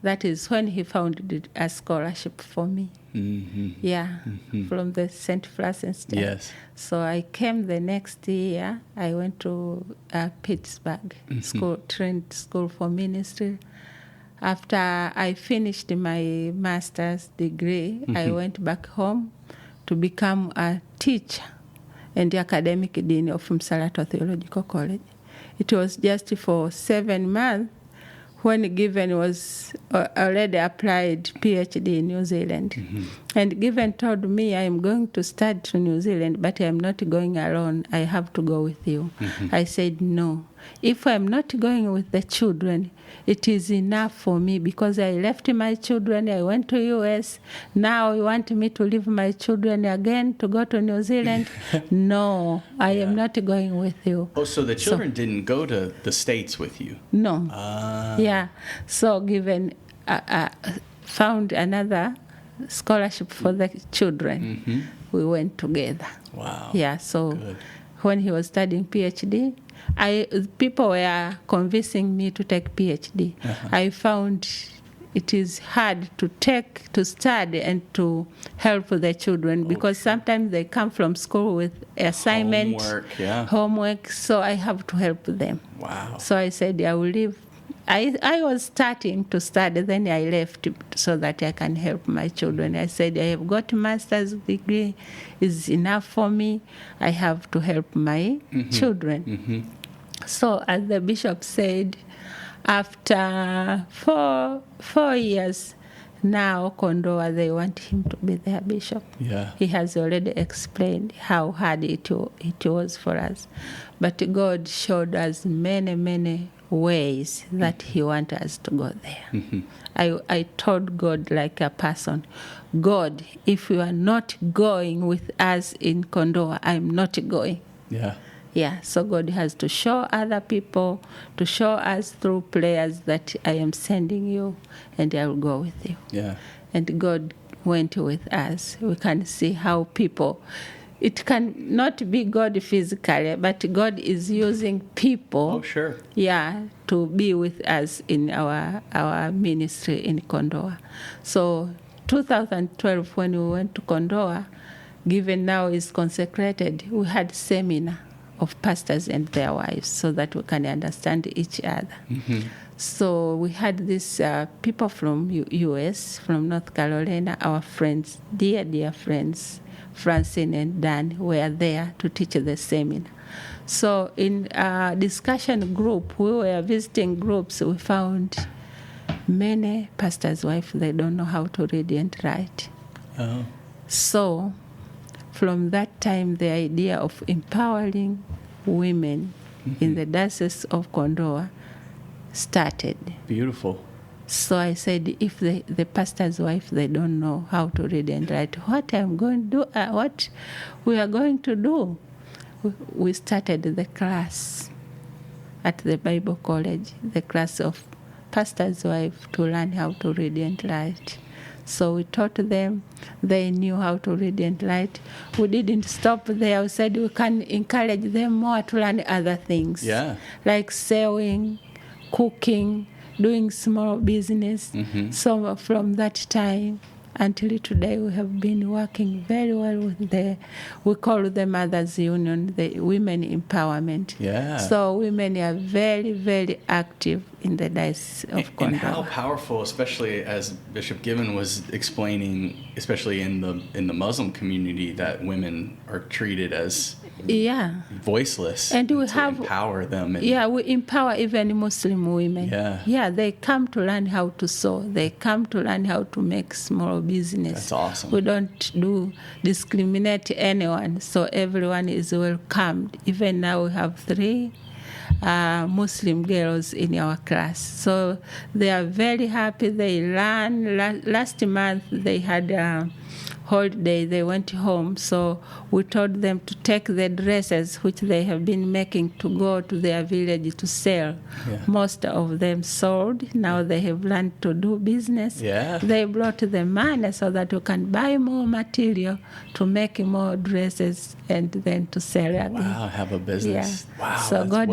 that is when he founded a scholarship for me. From the St. Francis. Yes. So I came the next year. I went to Pittsburgh, trained school for ministry. After I finished my master's degree, I went back home to become a teacher and the academic dean of Msalato Theological College. It was just for 7 months when Given was already applied PhD in New Zealand. And Given told me, I'm going to study to New Zealand, but I'm not going alone. I have to go with you. I said, no. If I'm not going with the children, it is enough for me, because I left my children, I went to US. Now you want me to leave my children again to go to New Zealand? No, I am not going with you. Oh, so the children didn't go to the States with you? No. Yeah. So Given found another scholarship for the children. We went together. Wow. Yeah, so good. When he was studying PhD, people were convincing me to take PhD. I found it is hard to study and to help the children, because sometimes they come from school with assignment, homework, so I have to help them. Wow. So I said I will leave. I was starting to study, then I left so that I can help my children. I said, I have got a master's degree, is enough for me. I have to help my children. So as the bishop said, after four years, now Kondoa, they want him to be their bishop. Yeah. He has already explained how hard it was for us. But God showed us many, many ways that he wants us to go there. I told God like a person, God, if you are not going with us in Kondoa, I'm not going. Yeah, so God has to show other people, to show us through prayers that I am sending you and I will go with you. Yeah. And God went with us. We can see how people, it can not be God physically, but God is using people. Oh, sure. Yeah, to be with us in our ministry in Kondoa. So 2012, when we went to Kondoa, Given now is consecrated, we had seminar of pastors and their wives so that we can understand each other. So we had these people from U.S., from North Carolina, our friends, dear friends, Francine and Dan, were there to teach the seminar. So in a discussion group, we were visiting groups, we found many pastors' wives, they don't know how to read and write. Oh. So from that time, the idea of empowering women in the Diocese of Kondoa started. Beautiful. So I said, if the pastor's wife, they don't know how to read and write, what I'm going to do, what we are going to do? We started the class at the Bible College, the class of pastor's wife to learn how to read and write. So we taught them, they knew how to read and write. We didn't stop there. We said we can encourage them more to learn other things. Yeah. Like sewing, cooking, doing small business. So from that time until today, we have been working very well with we call the Mothers Union, the Women Empowerment. Yeah. So women are very, very active in the Diocese of Kondoa. And how powerful, especially as Bishop Given was explaining, especially in the Muslim community, that women are treated as voiceless, and we to empower them. We empower even Muslim women. They come to learn how to sew. They come to learn how to make small business. That's awesome. We don't discriminate anyone, so everyone is welcomed. Even now we have 3 Muslim girls in our class, so they are very happy. They learn. Last month they had holiday, they went home, so we told them to take the dresses which they have been making to go to their village to sell. Most of them sold. Now they have learned to do business. They brought the money so that we can buy more material to make more dresses and then to sell again. Wow, have a business. Wow, so God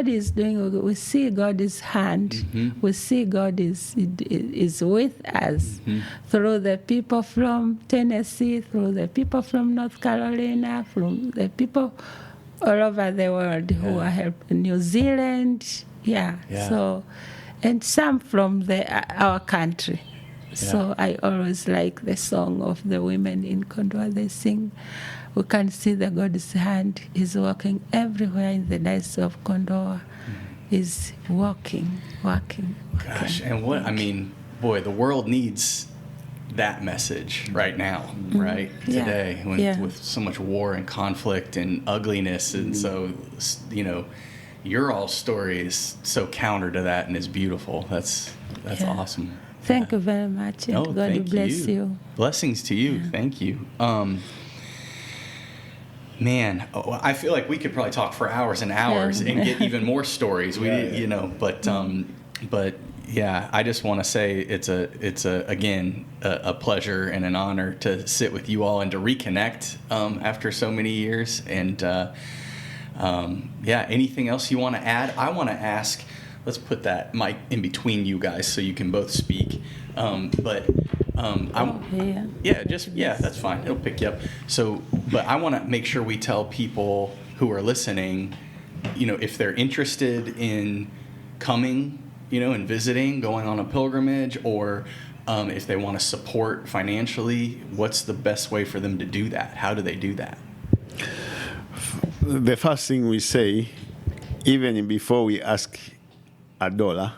is doing. We see God's hand. We see God is with us through the people from Tennessee, through the people from North Carolina, from the people all over the world who are helping New Zealand. So, and some from our country. So I always like the song of the women in Kondoa. They sing, we can see that God's hand is working everywhere in the Diocese of Kondoa. Is working. Gosh, and what, I mean, boy, the world needs that message right now, right? Today, with so much war and conflict and ugliness. And so, your all story is so counter to that and is beautiful. That's awesome. Thank you very much, and God bless you. Blessings to you. Thank you. Man, I feel like we could probably talk for hours and hours and get even more stories. But yeah, I just want to say it's again a pleasure and an honor to sit with you all and to reconnect after so many years. And anything else you want to add? I want to ask. Let's put that mic in between you guys so you can both speak. That's fine. It'll pick you up. So, but I want to make sure we tell people who are listening, if they're interested in coming, and visiting, going on a pilgrimage, or if they want to support financially, what's the best way for them to do that? How do they do that? The first thing we say, even before we ask $1,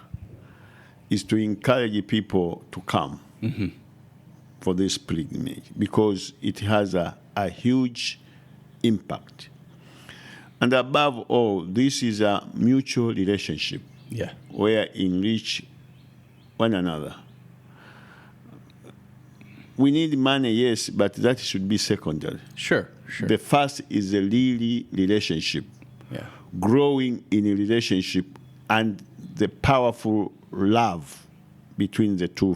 is to encourage people to come for this pilgrimage, because it has a huge impact. And above all, this is a mutual relationship where enrich one another. We need money, yes, but that should be secondary. Sure. The first is the really relationship, growing in a relationship, and the powerful love between the two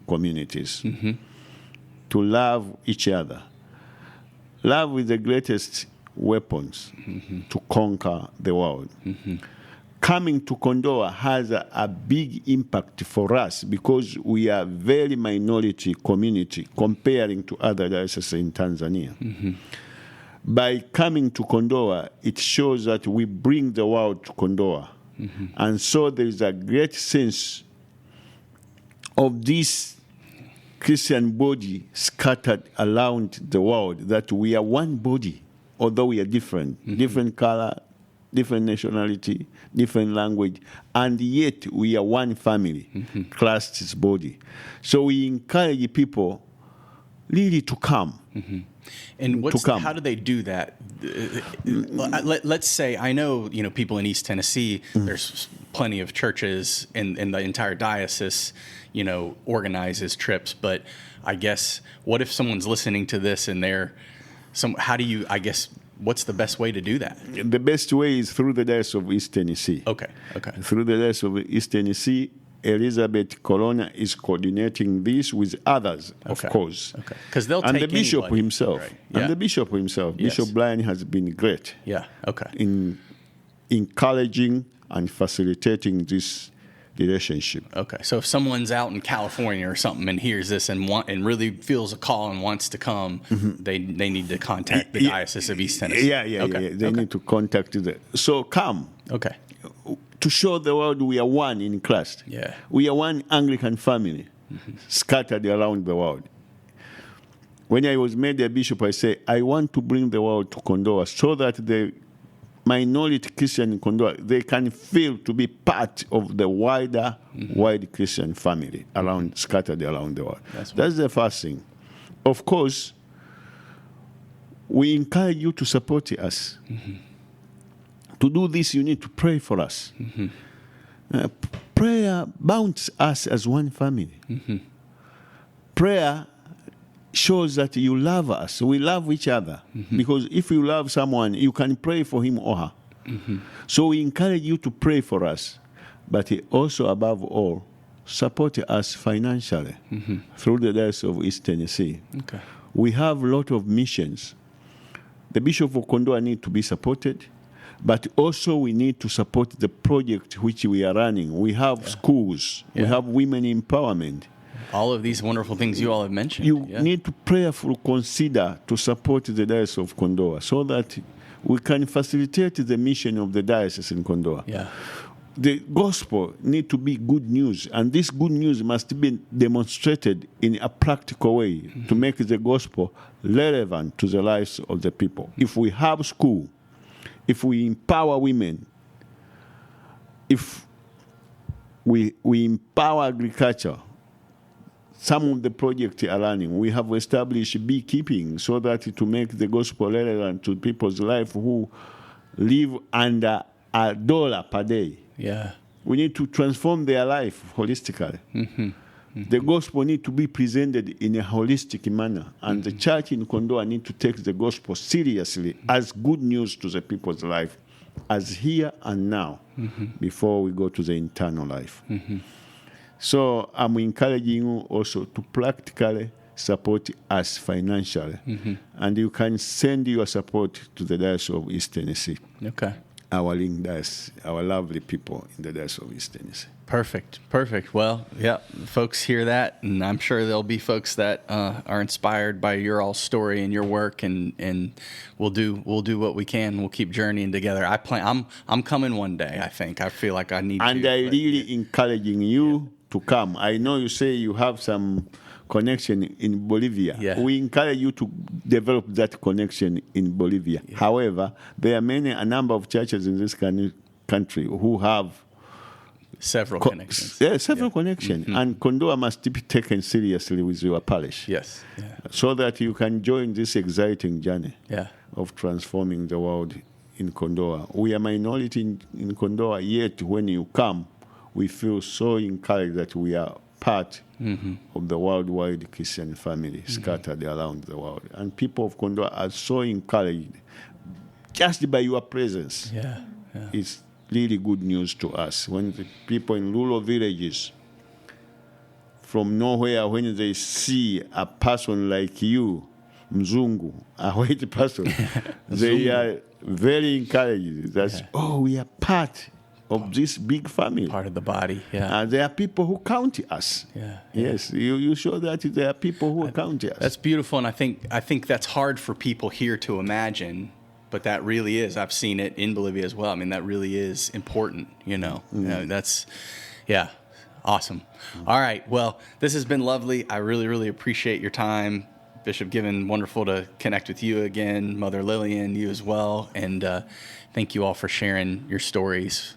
communities, to love each other. Love is the greatest weapons to conquer the world. Coming to Kondoa has a big impact for us because we are very minority community comparing to other dioceses in Tanzania. By coming to Kondoa, it shows that we bring the world to Kondoa. And so there is a great sense of this Christian body scattered around the world, that we are one body, although we are different, different color, different nationality, different language, and yet we are one family, Christ's body. So we encourage people really to come. And how do they do that? Let's say, I know, people in East Tennessee, there's plenty of churches in the entire diocese, organizes trips. But I guess, what if someone's listening to this and what's the best way to do that? The best way is through the Diocese of East Tennessee. Okay. Through the Diocese of East Tennessee, Elizabeth Corona is coordinating this with others, of course. Okay. Because they'll take the bishop anybody. himself. Right. Yeah. And the bishop himself. Yes. Bishop Brian has been great. Yeah. Okay. In encouraging and facilitating this relationship. Okay, so if someone's out in California or something and hears this and really feels a call and wants to come, they need to contact the Diocese of East Tennessee. Yeah. They need to contact So come. Okay. To show the world we are one in Christ. Yeah. We are one Anglican family scattered around the world. When I was made a bishop, I said, I want to bring the world to Kondoa so that the minority Christian in Kondoa, they can feel to be part of the wider, wide Christian family scattered around the world. That's the first thing. Of course, we encourage you to support us. To do this, you need to pray for us. Prayer bounds us as one family. Prayer shows that you love us. We love each other. Because if you love someone, you can pray for him or her. So we encourage you to pray for us. But also, above all, support us financially through the Diocese of East Tennessee. Okay. We have a lot of missions. The Bishop of Kondoa needs to be supported. But also we need to support the project which we are running. We have schools. We have women empowerment. All of these wonderful things you all have mentioned. You need to prayerfully consider to support the Diocese of Kondoa so that we can facilitate the mission of the Diocese in Kondoa. Yeah. The gospel needs to be good news, and this good news must be demonstrated in a practical way to make the gospel relevant to the lives of the people. If we have school, if we empower women, if we empower agriculture, some of the projects are running. We have established beekeeping so that to make the gospel relevant to people's life who live under $1 per day. Yeah. We need to transform their life holistically. The gospel needs to be presented in a holistic manner, and the church in Kondoa needs to take the gospel seriously as good news to the people's life, as here and now, before we go to the eternal life. So I'm encouraging you also to practically support us financially, and you can send your support to the Diocese of East Tennessee. Okay. Our link diocese, our lovely people in the Diocese of East Tennessee. Perfect. Well, yeah, folks hear that, and I'm sure there'll be folks that are inspired by your all story and your work, and we'll do what we can. We'll keep journeying together. I'm coming one day. I think I feel like I need. And to. I really encouraging you to come. I know you say you have some connection in Bolivia. Yeah. We encourage you to develop that connection in Bolivia. Yeah. However, there are a number of churches in this country who have several connections. Yeah, several connections. And Kondoa must be taken seriously with your parish. Yes. Yeah. So that you can join this exciting journey of transforming the world in Kondoa. We are minority in Kondoa, yet when you come, we feel so encouraged that we are part of the worldwide Christian family scattered around the world. And people of Kondoa are so encouraged just by your presence. Yeah. It's really good news to us. When the people in rural villages from nowhere, when they see a person like you, Mzungu, a white person, they are very encouraged that, we are part of this big family. Part of the body, yeah. And there are people who count us. Yeah. Yes, you show that there are people who count us. That's beautiful, and I think that's hard for people here to imagine, but that really is. I've seen it in Bolivia as well. I mean, that really is important, that's, awesome. All right, well, this has been lovely. I really, really appreciate your time. Bishop Given, wonderful to connect with you again. Mother Lillian, you as well. And thank you all for sharing your stories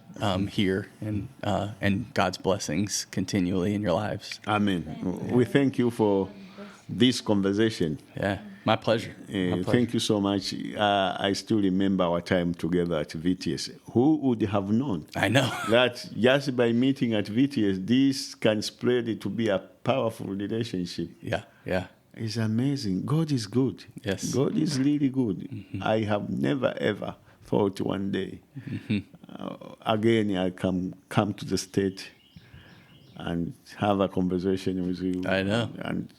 here, and God's blessings continually in your lives. Amen. We thank you for this conversation. Yeah, my pleasure. Thank you so much. I still remember our time together at VTS. Who would have known? I know. That just by meeting at VTS, this can spread to be a powerful relationship. Yeah. It's amazing. God is good. Yes. God is really good. I have never, ever thought one day, again, I come to the state and have a conversation with you. I know. And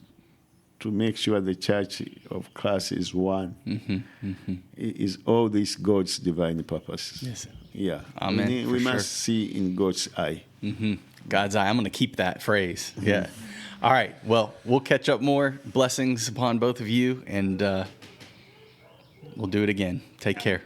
to make sure the church of Christ is one. It is all these God's divine purposes. Yes. Yeah. Amen, We for sure. must see in God's eye. God's eye. I'm going to keep that phrase. Yeah. All right. Well, we'll catch up more. Blessings upon both of you, and we'll do it again. Take care.